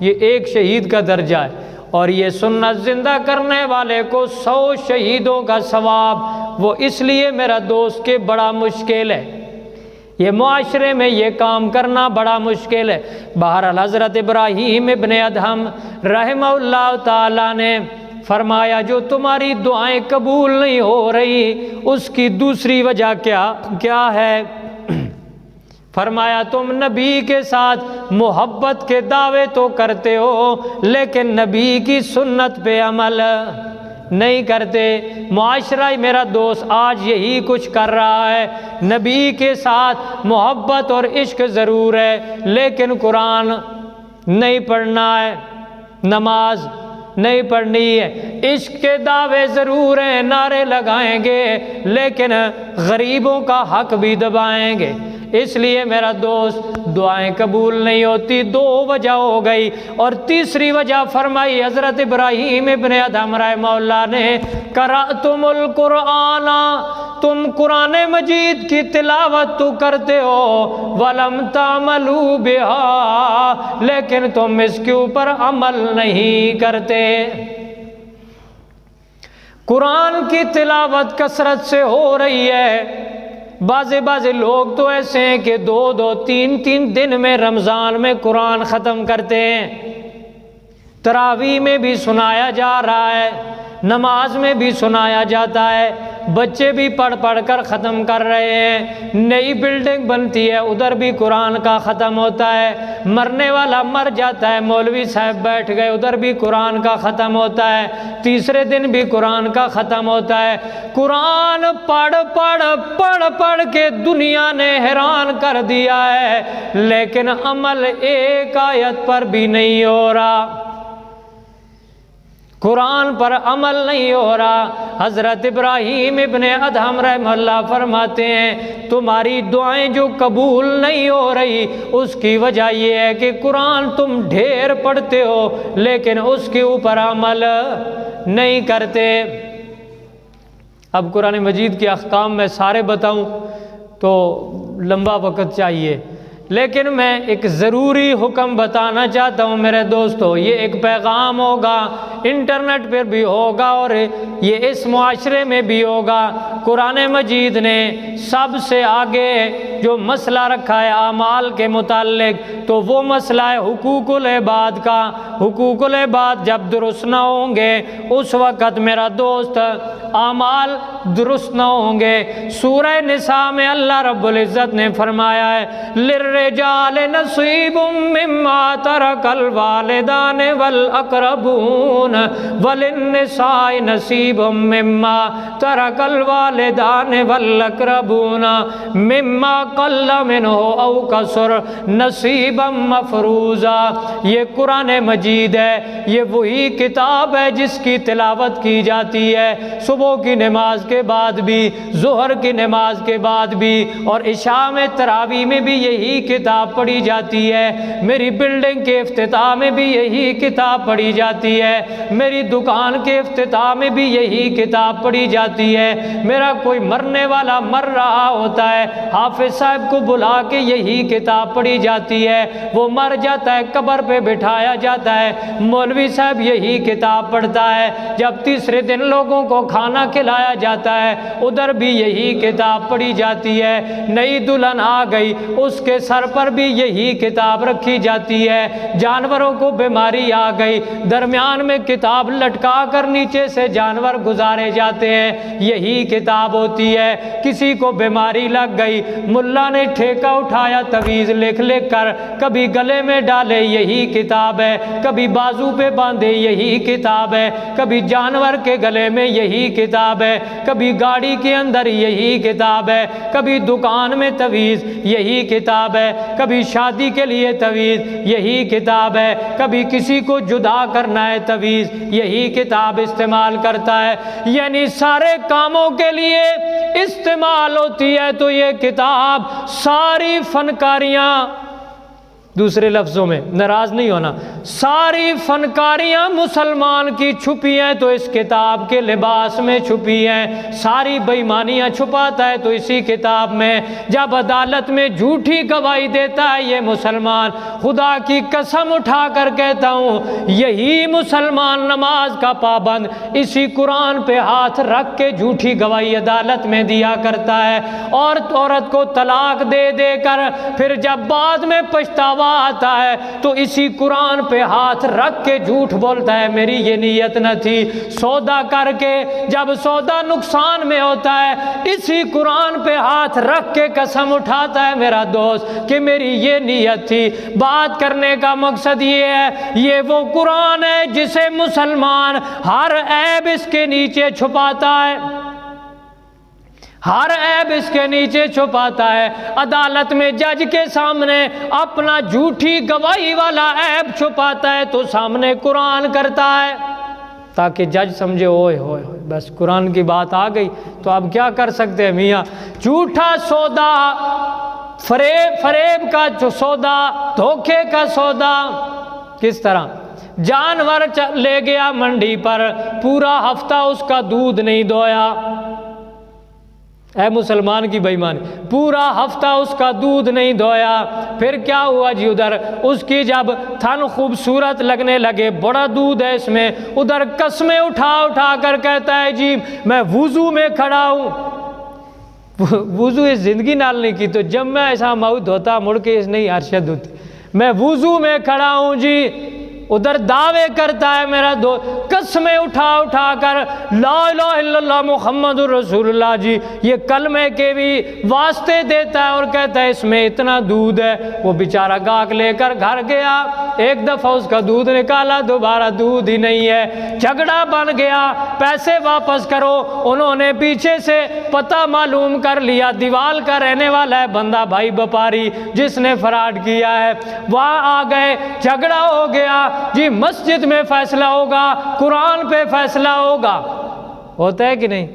یہ ایک شہید کا درجہ ہے، اور یہ سنت زندہ کرنے والے کو 100 شہیدوں کا ثواب۔ وہ اس لیے میرا دوست کہ بڑا مشکل ہے، یہ معاشرے میں یہ کام کرنا بڑا مشکل ہے۔ بہرحال حضرت ابراہیم ابن ادہم رحمہ اللہ تعالیٰ نے فرمایا جو تمہاری دعائیں قبول نہیں ہو رہی اس کی دوسری وجہ کیا ہے؟ فرمایا تم نبی کے ساتھ محبت کے دعوے تو کرتے ہو لیکن نبی کی سنت پہ عمل نہیں کرتے۔ معاشرہ میرا دوست آج یہی کچھ کر رہا ہے، نبی کے ساتھ محبت اور عشق ضرور ہے لیکن قرآن نہیں پڑھنا ہے، نماز نہیں پڑھنی ہے، عشق کے دعوے ضرور ہیں، نعرے لگائیں گے لیکن غریبوں کا حق بھی دبائیں گے۔ اس لیے میرا دوست دعائیں قبول نہیں ہوتی، دو وجہ ہو گئی، اور تیسری وجہ فرمائی حضرت ابراہیم ابن ادہم رحمہ اللہ نے، قرأتم القرآن، تم قرآن مجید کی تلاوت تو کرتے ہو، وَلَمْ تَعْمَلُوا بِهَا، لیکن تم اس کے اوپر عمل نہیں کرتے۔ قرآن کی تلاوت کثرت سے ہو رہی ہے، بعض لوگ تو ایسے ہیں کہ 2 3 دن میں رمضان میں قرآن ختم کرتے ہیں، تراویح میں بھی سنایا جا رہا ہے، نماز میں بھی سنایا جاتا ہے، بچے بھی پڑھ کر ختم کر رہے ہیں، نئی بلڈنگ بنتی ہے ادھر بھی قرآن کا ختم ہوتا ہے، مرنے والا مر جاتا ہے مولوی صاحب بیٹھ گئے ادھر بھی قرآن کا ختم ہوتا ہے، تیسرے دن بھی قرآن کا ختم ہوتا ہے۔ قرآن پڑھ کے دنیا نے حیران کر دیا ہے لیکن عمل ایک آیت پر بھی نہیں ہو رہا، قرآن پر عمل نہیں ہو رہا۔ حضرت ابراہیم ابن ادہم رحمہ اللہ فرماتے ہیں تمہاری دعائیں جو قبول نہیں ہو رہی اس کی وجہ یہ ہے کہ قرآن تم ڈھیر پڑھتے ہو لیکن اس کے اوپر عمل نہیں کرتے۔ اب قرآن مجید کے احکام میں سارے بتاؤں تو لمبا وقت چاہیے، لیکن میں ایک ضروری حکم بتانا چاہتا ہوں میرے دوستو، یہ ایک پیغام ہوگا، انٹرنیٹ پر بھی ہوگا اور یہ اس معاشرے میں بھی ہوگا۔ قرآن مجید نے سب سے آگے جو مسئلہ رکھا ہے اعمال کے متعلق تو وہ مسئلہ ہے حقوق العباد کا۔ حقوق العباد جب درست نہ ہوں گے اس وقت میرا دوست اعمال درست نہ ہوں گے۔ سورہ نساء میں اللہ رب العزت نے فرمایا ہے للرجال نصیب مما ترک الوالدان والاقربون وللنساء نصیب مما ترک الوالدان والاقربون مما قل منہ او کثر نصیبا مفروضا۔ یہ قرآن مجید ہے، یہ وہی کتاب ہے جس کی تلاوت کی جاتی ہے صبح کی نماز کے بعد بھی، ظہر کی نماز کے بعد بھی، اور عشاء میں تراویح میں بھی یہی کتاب پڑھی جاتی ہے۔ میری بلڈنگ کے افتتاح میں بھی یہی کتاب پڑھی جاتی ہے، میری دکان کے افتتاح میں بھی یہی کتاب پڑھی جاتی ہے۔ میرا کوئی مرنے والا مر رہا ہوتا ہے، حافظ صاحب کو بلا کے یہی کتاب پڑھی جاتی ہے، وہ مر جاتا ہے قبر پہ بٹھایا جاتا ہے، مولوی صاحب یہی کتاب پڑھتا ہے۔ جب تیسرے دن لوگوں کو کھانا کھلایا جاتا ہے ادھر بھی یہی کتاب پڑھی جاتی ہے۔ نئی دلہن آ گئی اس کے سر پر بھی یہی کتاب رکھی جاتی ہے۔ جانوروں کو بیماری آ گئی درمیان میں کتاب لٹکا کر نیچے سے جانور گزارے جاتے ہیں، یہی کتاب ہوتی ہے۔ کسی کو بیماری لگ گئی ملا نے ٹھیکہ اٹھایا تویز لکھ کر کبھی گلے میں ڈالے یہی کتاب ہے، کبھی بازو پہ باندھے یہی کتاب ہے، کبھی جانور کے گلے میں یہی کتاب ہے، کبھی گاڑی کے اندر یہی کتاب ہے، کبھی دکان میں تویز یہی کتاب ہے، کبھی شادی کے لیے تویز یہی کتاب ہے، کبھی کسی کو جدا کرنا ہے تویز یہی کتاب استعمال کرتا ہے۔ یعنی سارے کاموں کے لیے استعمال ہوتی ہے تو یہ کتاب ساری فنکاریاں، دوسرے لفظوں میں ناراض نہیں ہونا، ساری فنکاریاں مسلمان کی چھپی ہیں تو اس کتاب کے لباس میں چھپی ہیں، ساری بےایمانیاں چھپاتا ہے تو اسی کتاب میں۔ جب عدالت میں جھوٹی گواہی دیتا ہے یہ مسلمان، خدا کی قسم اٹھا کر کہتا ہوں یہی مسلمان نماز کا پابند اسی قرآن پہ ہاتھ رکھ کے جھوٹی گواہی عدالت میں دیا کرتا ہے، اور عورت کو طلاق دے کر پھر جب بعد میں پچھتاوا دعویٰ آتا ہے تو اسی قرآن پہ ہاتھ رکھ کے جھوٹ بولتا ہے میری یہ نیت نہ تھی، سودا کر کے جب سودا نقصان میں ہوتا ہے اسی قرآن پہ ہاتھ رکھ کے قسم اٹھاتا ہے میرا دوست کہ میری یہ نیت تھی۔ بات کرنے کا مقصد یہ ہے، یہ وہ قرآن ہے جسے مسلمان ہر عیب اس کے نیچے چھپاتا ہے، ہر عیب اس کے نیچے چھپاتا ہے، عدالت میں جج کے سامنے اپنا جھوٹی گواہی والا عیب چھپاتا ہے تو سامنے قرآن کرتا ہے تاکہ جج سمجھے اوئے ہوئے بس قرآن کی بات آ گئی تو اب کیا کر سکتے ہیں میاں۔ جھوٹا سودا، فریب کا جو سودا، دھوکے کا سودا، کس طرح جانور لے گیا منڈی پر، پورا ہفتہ اس کا دودھ نہیں دویا، اے مسلمان کی بے ایمانی، پورا ہفتہ اس کا دودھ نہیں دویا، پھر کیا ہوا جی ادھر اس کی جب تھن خوبصورت لگنے لگے، بڑا دودھ ہے اس میں، ادھر قسمیں اٹھا اٹھا کر کہتا ہے جی میں وضو میں کھڑا ہوں۔ وضو اس زندگی نال نہیں کی تو جب میں ایسا موت ہوتا مڑ کے اس نہیں ارشد ہوتی، میں وضو میں کھڑا ہوں جی، ادھر دعوے کرتا ہے میرا دوست، قسمیں اٹھا اٹھا کر لا الہ الا اللہ محمد الرسول اللہ جی یہ کلمے کے بھی واسطے دیتا ہے اور کہتا ہے اس میں اتنا دودھ ہے۔ وہ بیچارہ گاہک لے کر گھر گیا، ایک دفعہ اس کا دودھ نکالا، دوبارہ دودھ ہی نہیں ہے، جھگڑا بن گیا، پیسے واپس کرو۔ انہوں نے پیچھے سے پتہ معلوم کر لیا، دیوال کا رہنے والا ہے بندہ بھائی وپاری جس نے فراڈ کیا ہے، وہاں آ گئے، جھگڑا ہو گیا جی، مسجد میں فیصلہ ہوگا، قرآن پہ فیصلہ ہوگا، ہوتا ہے کہ نہیں؟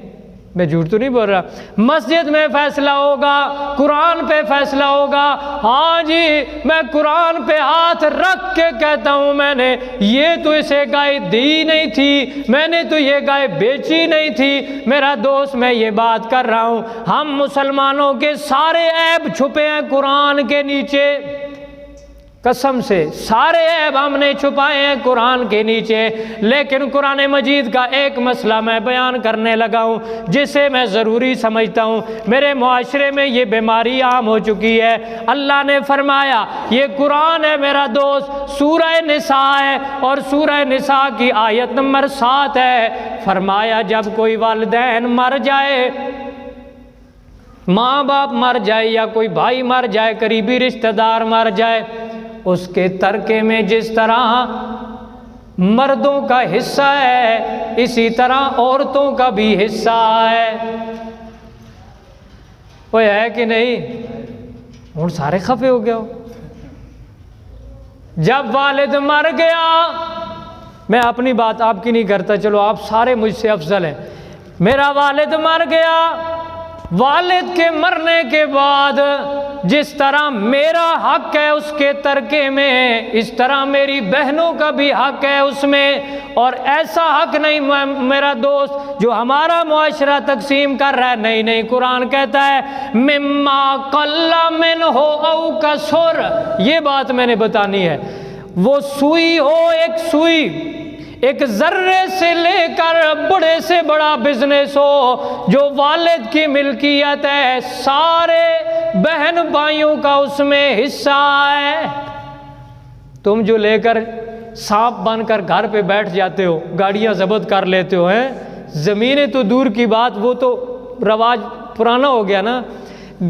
میں جھوٹ تو نہیں بول رہا، مسجد میں فیصلہ ہوگا، قرآن پہ فیصلہ ہوگا۔ ہاں جی میں قرآن پہ ہاتھ رکھ کے کہتا ہوں میں نے یہ تو اسے گائے دی نہیں تھی، میں نے تو یہ گائے بیچی نہیں تھی، میرا دوست میں یہ بات کر رہا ہوں۔ ہم مسلمانوں کے سارے عیب چھپے ہیں قرآن کے نیچے، قسم سے سارے عیب ہم نے چھپائے ہیں قرآن کے نیچے۔ لیکن قرآن مجید کا ایک مسئلہ میں بیان کرنے لگا ہوں جسے میں ضروری سمجھتا ہوں، میرے معاشرے میں یہ بیماری عام ہو چکی ہے۔ اللہ نے فرمایا یہ قرآن ہے میرا دوست، سورہ نساء ہے اور سورہ نساء کی آیت نمبر 7 ہے، فرمایا جب کوئی والدین مر جائے، ماں باپ مر جائے یا کوئی بھائی مر جائے، قریبی رشتہ دار مر جائے، اس کے ترکے میں جس طرح مردوں کا حصہ ہے اسی طرح عورتوں کا بھی حصہ ہے۔ وہ ہے کہ نہیں؟ ہوں سارے خفے ہو گیا ہو۔ جب والد مر گیا، میں اپنی بات آپ کی نہیں کرتا، چلو آپ سارے مجھ سے افضل ہیں، میرا والد مر گیا، والد کے مرنے کے بعد جس طرح میرا حق ہے اس کے ترکے میں، اس طرح میری بہنوں کا بھی حق ہے اس میں، اور ایسا حق نہیں میرا دوست جو ہمارا معاشرہ تقسیم کر رہا ہے، نہیں نہیں، قرآن کہتا ہے مما قل منہ او کثر، یہ بات میں نے بتانی ہے، وہ سوئی ہو، ایک سوئی ایک ذرے سے لے کر بڑے سے بڑا بزنس ہو، جو والد کی ملکیت ہے، سارے بہن بھائیوں کا اس میں حصہ ہے۔ تم جو لے کر سانپ بن کر گھر پہ بیٹھ جاتے ہو، گاڑیاں ضبط کر لیتے ہو، زمینیں تو دور کی بات، وہ تو رواج پرانا ہو گیا نا،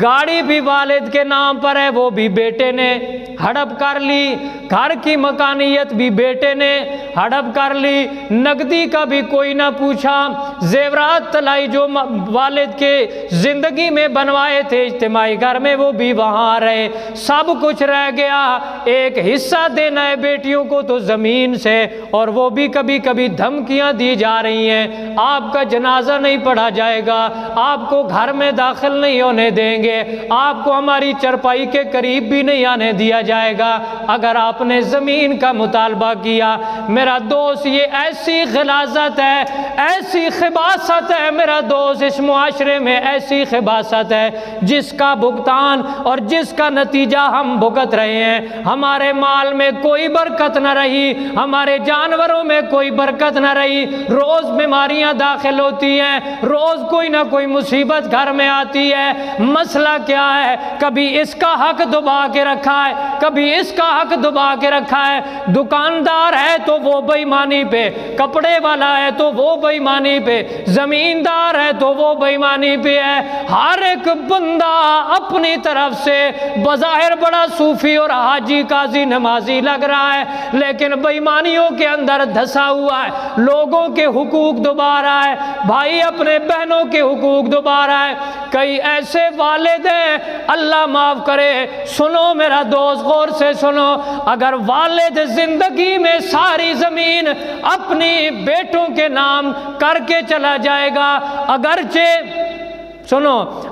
گاڑی بھی والد کے نام پر ہے، وہ بھی بیٹے نے ہڑپ کر لی، گھر کی مکانیت بھی بیٹے نے ہڑپ کر لی، نقدی کا بھی کوئی نہ پوچھا، زیورات طلائی جو والد کے زندگی میں بنوائے تھے اجتماعی گھر میں وہ بھی وہاں رہے، سب کچھ رہ گیا، ایک حصہ دینا ہے بیٹیوں کو تو زمین سے، اور وہ بھی کبھی کبھی دھمکیاں دی جا رہی ہیں، آپ کا جنازہ نہیں پڑھا جائے گا، آپ کو گھر میں داخل نہیں ہونے دیں گے، آپ کو ہماری چرپائی کے قریب بھی نہیں آنے دیا جائے گا اگر آپ نے زمین کا مطالبہ کیا۔ میرا دوست یہ ایسی غلاظت ہے، ایسی خباثت ہے میرا دوست، اس معاشرے میں ایسی خباثت ہے جس کا بھگتان اور جس کا نتیجہ ہم بھگت رہے ہیں۔ ہمارے مال میں کوئی برکت نہ رہی، ہمارے جانوروں میں کوئی برکت نہ رہی، روز بیماریاں داخل ہوتی ہیں، روز کوئی نہ کوئی مصیبت گھر میں آتی ہے، مسئلہ کیا ہے؟ کبھی اس کا حق دبا کے رکھا ہے، کبھی اس کا حق دبا کے رکھا ہے۔ دکاندار ہے تو وہ بے ایمانی پہ، کپڑے والا ہے تو وہ بے ایمانی پہ، زمیندار ہے تو وہ بے ایمانی پہ ہے۔ ہر ایک بندہ اپنی طرف سے بظاہر بڑا صوفی اور حاجی قاضی نمازی لگ رہا ہے، لیکن بے ایمانیوں کے اندر دھسا ہوا ہے، لوگوں کے حقوق دبا رہا ہے، بھائی اپنے بہنوں کے حقوق دبا رہا ہے۔ کئی ایسے والد ہیں، اللہ معاف کرے، سنو میرا دوست غور سے سنو، اگر والد زندگی میں ساری زمین اپنی بیٹوں کے نام کر کے چلا جائے گا،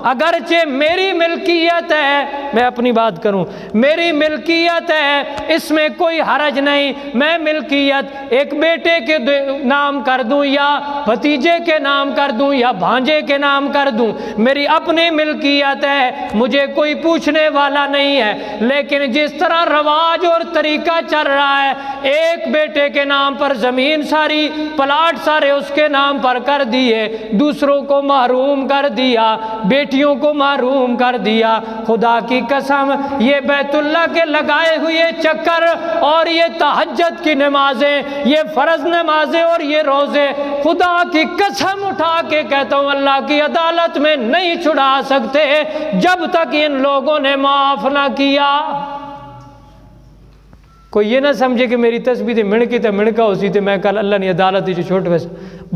اگرچہ میری ملکیت ہے، میں اپنی بات کروں، میری ملکیت ہے، اس میں کوئی حرج نہیں، میں ملکیت ایک بیٹے کے نام کر دوں یا بھتیجے کے نام کر دوں یا بھانجے کے نام کر دوں، میری اپنی ملکیت ہے، مجھے کوئی پوچھنے والا نہیں ہے۔ لیکن جس طرح رواج اور طریقہ چل رہا ہے، ایک بیٹے کے نام پر زمین ساری، پلاٹ سارے اس کے نام پر کر دیے، دوسروں کو محروم کر دیا، بیٹیوں کو محروم کر دیا۔ خدا کی قسم یہ بیت اللہ کے لگائے ہوئے چکر اور یہ تہجد کی نمازیں، یہ فرض نمازیں اور یہ روزے، خدا کی قسم اٹھا کے کہتا ہوں اللہ کی عدالت میں نہیں چھڑا سکتے جب تک ان لوگوں نے معاف نہ کیا۔ کوئی یہ نہ سمجھے کہ میری تسبیح منکی تے منکا ہوسی تے میں کل اللہ نے عدالت جو چھوٹ ویسے،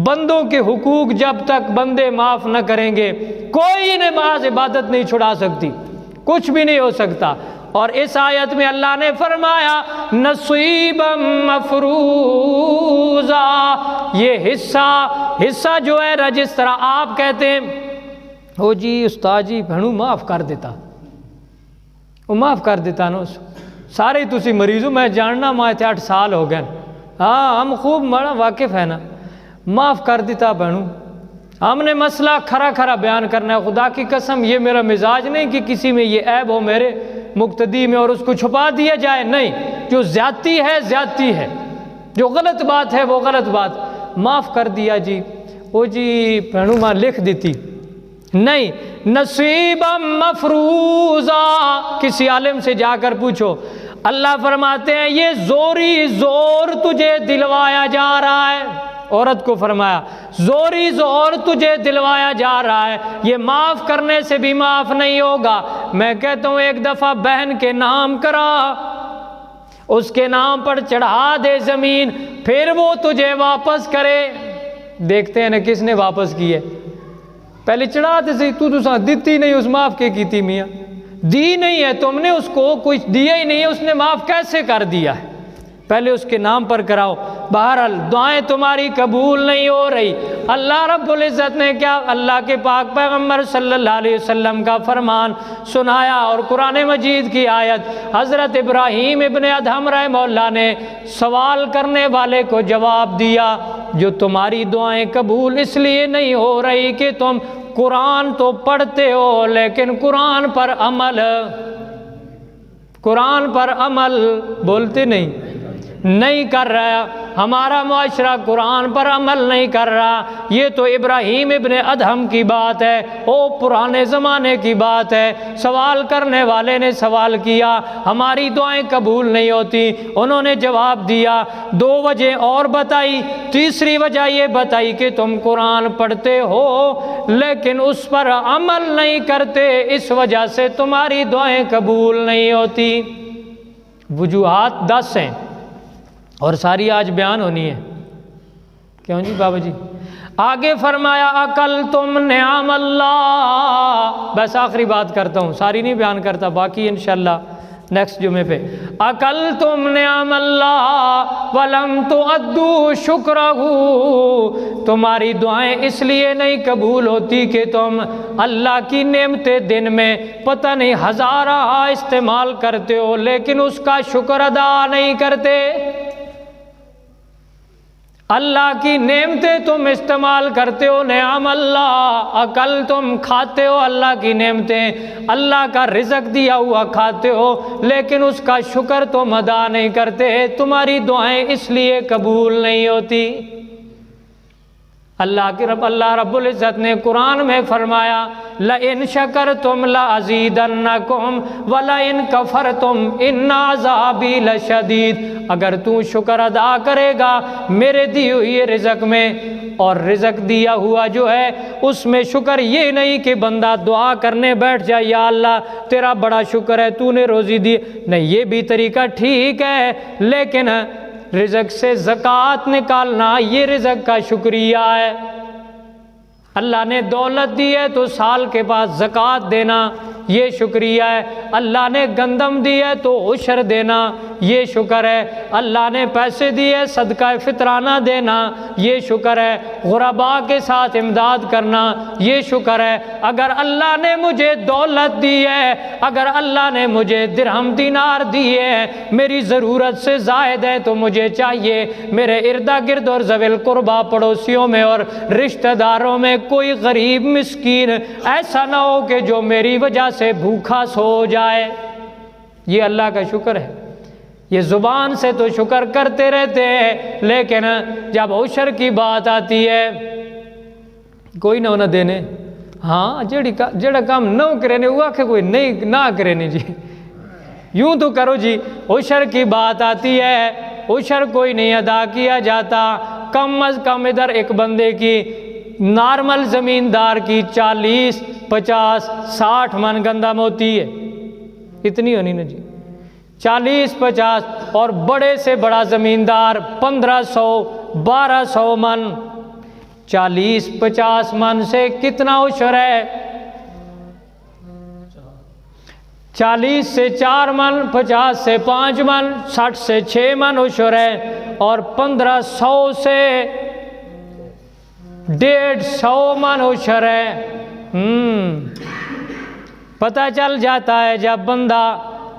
بندوں کے حقوق جب تک بندے معاف نہ کریں گے کوئی نماز عبادت نہیں چھڑا سکتی، کچھ بھی نہیں ہو سکتا۔ اور اس آیت میں اللہ نے فرمایا نصیبا مفروضا، یہ حصہ جو ہے جس طرح آپ کہتے ہیں او جی استاد جی بھنو معاف کر دیتا، وہ معاف کر دیتا نا، سارے تسی مریض ہو، میں جاننا ماں 8 سال ہو گئے، ہاں ہم خوب بڑا واقف ہے نا، معاف کر دیتا بہنوں، ہم نے مسئلہ کھرا بیان کرنا ہے۔ خدا کی قسم یہ میرا مزاج نہیں کہ کسی میں یہ عیب ہو میرے مقتدی میں اور اس کو چھپا دیا جائے، نہیں، جو زیادتی ہے، جو غلط بات ہے وہ غلط بات، معاف کر دیا جی، وہ جی بہنوں ماں لکھ دیتی، نہیں، نصیبا مفروضا، کسی عالم سے جا کر پوچھو، اللہ فرماتے ہیں یہ زور تجھے دلوایا جا رہا ہے، عورت کو فرمایا زور تجھے دلوایا جا رہا ہے، یہ معاف کرنے سے بھی معاف نہیں ہوگا۔ میں کہتا ہوں ایک دفعہ بہن کے نام کرا، اس کے نام پر چڑھا دے زمین، پھر وہ تجھے واپس کرے، دیکھتے ہیں نا کس نے واپس کی ہے، پہلے چڑھاتے سے تو دیتی نہیں، اس معاف کی تھی میاں، دی نہیں ہے تم نے، اس کو کچھ دیا ہی نہیں ہے، اس نے معاف کیسے کر دیا ہے؟ پہلے اس کے نام پر کراؤ۔ بہرحال دعائیں تمہاری قبول نہیں ہو رہی، اللہ رب العزت نے کیا، اللہ کے پاک پیغمبر صلی اللہ علیہ وسلم کا فرمان سنایا، اور قرآن مجید کی آیت، حضرت ابراہیم ابن ادہم رحمہ اللہ نے سوال کرنے والے کو جواب دیا، جو تمہاری دعائیں قبول اس لیے نہیں ہو رہی کہ تم قرآن تو پڑھتے ہو لیکن قرآن پر عمل بولتے نہیں کر رہا، ہمارا معاشرہ قرآن پر عمل نہیں کر رہا۔ یہ تو ابراہیم ابن ادہم کی بات ہے، وہ پرانے زمانے کی بات ہے، سوال کرنے والے نے سوال کیا، ہماری دعائیں قبول نہیں ہوتی، انہوں نے جواب دیا، 2 وجہ اور بتائی، تیسری وجہ یہ بتائی کہ تم قرآن پڑھتے ہو لیکن اس پر عمل نہیں کرتے، اس وجہ سے تمہاری دعائیں قبول نہیں ہوتی۔ وجوہات 10 ہیں اور ساری آج بیان ہونی ہے، کیوں جی بابا جی؟ آگے فرمایا اکل تم نعم اللہ، بس آخری بات کرتا ہوں، ساری نہیں بیان کرتا، باقی انشاءاللہ نیکسٹ جمعے پہ، اکل تم نعم اللہ ولم تؤدوا شکرہ، تمہاری دعائیں اس لیے نہیں قبول ہوتی کہ تم اللہ کی نعمتیں دن میں پتہ نہیں ہزارہ استعمال کرتے ہو لیکن اس کا شکر ادا نہیں کرتے۔ اللہ کی نعمتیں تم استعمال کرتے ہو، نعم اللہ، عقل تم کھاتے ہو اللہ کی نعمتیں، اللہ کا رزق دیا ہوا کھاتے ہو لیکن اس کا شکر تم ادا نہیں کرتے، تمہاری دعائیں اس لیے قبول نہیں ہوتی۔ اللہ رب العزت نے قرآن میں فرمایا لَإِن شَكَرْتُمْ لَأَزِيدَنَّكُمْ وَلَئِن كَفَرْتُمْ إِنَّ عَذَابِي لَشَدِيدٌ، اگر تو شکر ادا کرے گا میرے دی ہوئی رزق میں، اور رزق دیا ہوا جو ہے اس میں شکر یہ نہیں کہ بندہ دعا کرنے بیٹھ جائے یا اللہ تیرا بڑا شکر ہے تو نے روزی دی، نہیں، یہ بھی طریقہ ٹھیک ہے، لیکن رزق سے زکوٰۃ نکالنا یہ رزق کا شکریہ ہے۔ اللہ نے دولت دی ہے تو سال کے بعد زکوٰۃ دینا یہ شکریہ ہے، اللہ نے گندم دی ہے تو عشر دینا یہ شکر ہے، اللہ نے پیسے دیے صدقہ فطرانہ دینا یہ شکر ہے، غرباء کے ساتھ امداد کرنا یہ شکر ہے۔ اگر اللہ نے مجھے دولت دی ہے، اگر اللہ نے مجھے درہم دینار دیے ہیں، میری ضرورت سے زائد ہے، تو مجھے چاہیے میرے ارد گرد اور ذوی القربہ پڑوسیوں میں اور رشتہ داروں میں کوئی غریب مسکین ایسا نہ ہو کہ جو میری وجہ سے بھوکا سو جائے۔ یہ اللہ کا شکر ہے۔ یہ زبان سے تو شکر کرتے رہتے ہیں، لیکن جب عشر کی بات آتی ہے کوئی نہ دینے، ہاں جڑا کام نہ کرے وہ آکھے کوئی نہیں نہ کرے نہیں جی، یوں تو کرو جی۔ عشر کی بات آتی ہے، عشر کوئی نہیں ادا کیا جاتا، کم از کم ادھر ایک بندے کی نارمل زمیندار کی 40 50 60 من گندم ہوتی ہے، اتنی ہونی نا جی، 40 50، اور بڑے سے بڑا زمیندار 1500 1200 من، 40 50 من سے کتنا عشر ہے؟ 40 سے 4 من، 50 سے 5 من، 60 سے 6 من عشر ہے، اور 1500 سے 150 من عشر ہے۔ پتہ چل جاتا ہے جب بندہ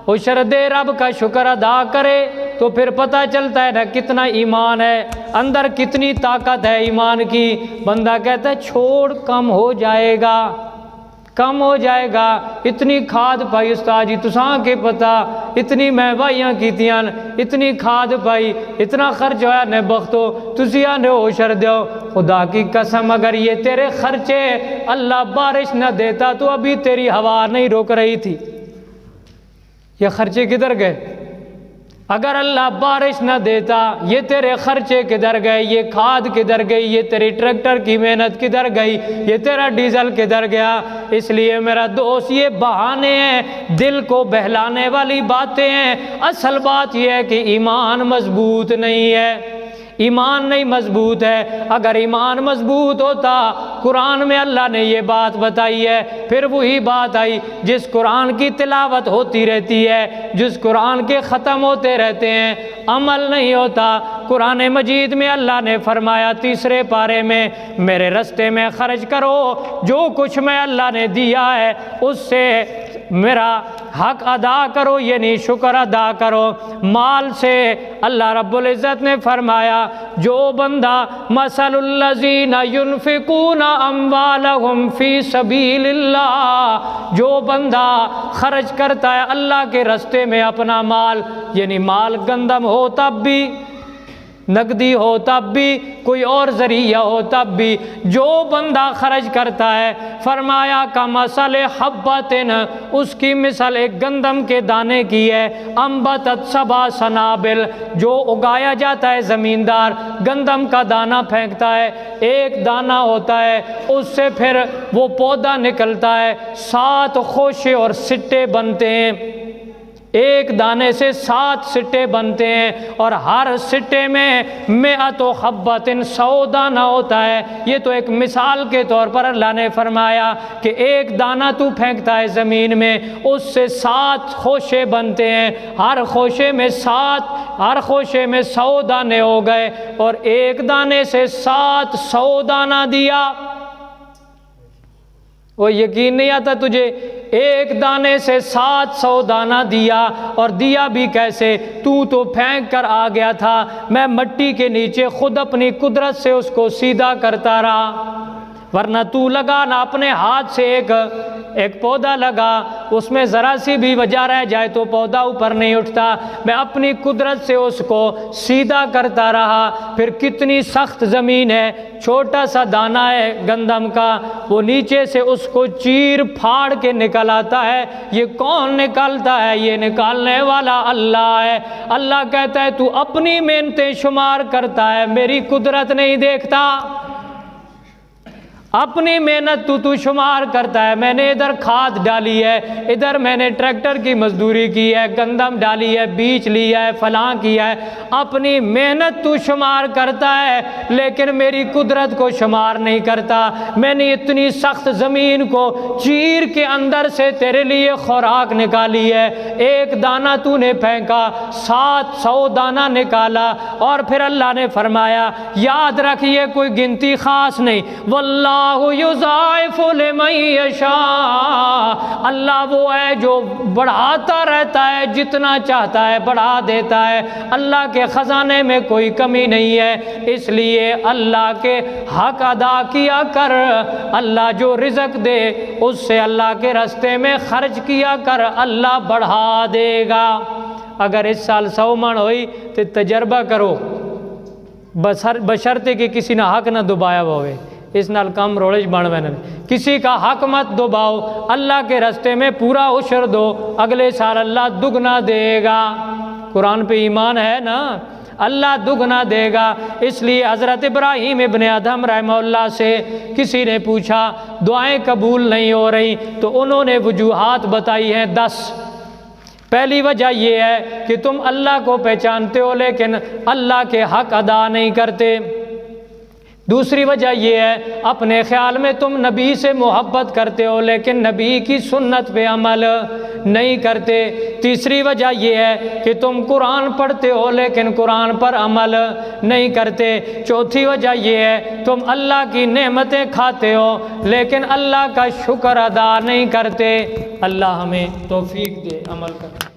عشر دے رب کا شکر ادا کرے تو پھر پتہ چلتا ہے نا کتنا ایمان ہے اندر، کتنی طاقت ہے ایمان کی۔ بندہ کہتا ہے چھوڑ کم ہو جائے گا، کم ہو جائے گا، اتنی کھاد پائی استاد جی تساں کے پتہ، اتنی مہنگائیاں کیتیاں، اتنی کھاد پائی، اتنا خرچ ہویا نے بختو تسی آنے عشر دیو۔ خدا کی قسم اگر یہ تیرے خرچے اللہ بارش نہ دیتا تو ابھی تیری ہوا نہیں روک رہی تھی۔ یہ خرچے کدھر گئے؟ اگر اللہ بارش نہ دیتا یہ تیرے خرچے کدھر گئے؟ یہ کھاد کدھر گئی؟ یہ تیری ٹریکٹر کی محنت کدھر گئی؟ یہ تیرا ڈیزل کدھر گیا؟ اس لیے میرا دوست یہ بہانے ہیں، دل کو بہلانے والی باتیں ہیں۔ اصل بات یہ ہے کہ ایمان مضبوط نہیں ہے، ایمان نہیں مضبوط ہے۔ اگر ایمان مضبوط ہوتا، قرآن میں اللہ نے یہ بات بتائی ہے، پھر وہی بات آئی جس قرآن کی تلاوت ہوتی رہتی ہے، جس قرآن کے ختم ہوتے رہتے ہیں، عمل نہیں ہوتا۔ قرآن مجید میں اللہ نے فرمایا 3 پارے میں میرے رستے میں خرچ کرو، جو کچھ میں اللہ نے دیا ہے اس سے میرا حق ادا کرو، یعنی شکر ادا کرو۔ مال سے اللہ رب العزت نے فرمایا جو بندہ مثل الذین ينفقون اموالهم فی سبیل اللہ، جو بندہ خرچ کرتا ہے اللہ کے راستے میں اپنا مال، یعنی مال گندم ہو تب بھی، نقدی ہو تب بھی، کوئی اور ذریعہ ہو تب بھی، جو بندہ خرچ کرتا ہے فرمایا کا مثل حبتن، اس کی مثال ایک گندم کے دانے کی ہے، انبتت 7 سنابل، جو اگایا جاتا ہے زمیندار گندم کا دانہ پھینکتا ہے، ایک دانہ ہوتا ہے اس سے پھر وہ پودا نکلتا ہے، 7 خوشے اور سٹے بنتے ہیں، ایک دانے سے 7 سٹے بنتے ہیں، اور ہر سٹے میں 100 حبتن 100 دانہ ہوتا ہے۔ یہ تو ایک مثال کے طور پر اللہ نے فرمایا کہ ایک دانہ تو پھینکتا ہے زمین میں، اس سے 7 خوشے بنتے ہیں، ہر خوشے میں 100 دانے ہو گئے، اور ایک دانے سے 700 دانہ دیا۔ وہ یقین نہیں آتا تجھے؟ ایک دانے سے 700 دانہ دیا، اور دیا بھی کیسے؟ تو پھینک کر آ گیا تھا، میں مٹی کے نیچے خود اپنی قدرت سے اس کو سیدھا کرتا رہا، ورنہ تو لگا نہ اپنے ہاتھ سے ایک پودا لگا، اس میں ذرا سی بھی وجہ رہ جائے تو پودا اوپر نہیں اٹھتا، میں اپنی قدرت سے اس کو سیدھا کرتا رہا۔ پھر کتنی سخت زمین ہے، چھوٹا سا دانہ ہے گندم کا، وہ نیچے سے اس کو چیر پھاڑ کے نکل آتا ہے۔ یہ کون نکالتا ہے؟ یہ نکالنے والا اللہ ہے۔ اللہ کہتا ہے تو اپنی محنتیں شمار کرتا ہے، میری قدرت نہیں دیکھتا، اپنی محنت تو شمار کرتا ہے۔ میں نے ادھر کھاد ڈالی ہے، ادھر میں نے ٹریکٹر کی مزدوری کی ہے، گندم ڈالی ہے، بیج لیا ہے، فلاں کیا ہے، اپنی محنت تو شمار کرتا ہے لیکن میری قدرت کو شمار نہیں کرتا۔ میں نے اتنی سخت زمین کو چیر کے اندر سے تیرے لیے خوراک نکالی ہے، ایک دانہ تو نے پھینکا، 700 دانہ نکالا۔ اور پھر اللہ نے فرمایا یاد رکھ یہ کوئی گنتی خاص نہیں، واللہ یضاعف لمن یشاء، اللہ وہ ہے جو بڑھاتا رہتا ہے، جتنا چاہتا ہے بڑھا دیتا ہے، اللہ کے خزانے میں کوئی کمی نہیں ہے۔ اس لیے اللہ کے حق ادا کیا کر، اللہ جو رزق دے اس سے اللہ کے راستے میں خرچ کیا کر، اللہ بڑھا دے گا۔ اگر اس سال 100 من ہوئی تو تجربہ کرو، بشرطے کہ کسی نے حق نہ دبایا ہوئے، اس نال کم روڑش بن کسی کا حق مت دباؤ، اللہ کے راستے میں پورا عشر دو، اگلے سال اللہ دگنا دے گا۔ قرآن پہ ایمان ہے نا، اللہ دگنا دے گا۔ اس لیے حضرت ابراہیم ابن ادھم رحمہ اللہ سے کسی نے پوچھا دعائیں قبول نہیں ہو رہی، تو انہوں نے وجوہات بتائی ہیں 10۔ پہلی وجہ یہ ہے کہ تم اللہ کو پہچانتے ہو لیکن اللہ کے حق ادا نہیں کرتے۔ دوسری وجہ یہ ہے اپنے خیال میں تم نبی سے محبت کرتے ہو لیکن نبی کی سنت پہ عمل نہیں کرتے۔ تیسری وجہ یہ ہے کہ تم قرآن پڑھتے ہو لیکن قرآن پر عمل نہیں کرتے۔ چوتھی وجہ یہ ہے تم اللہ کی نعمتیں کھاتے ہو لیکن اللہ کا شکر ادا نہیں کرتے۔ اللہ ہمیں توفیق دے عمل کرنے۔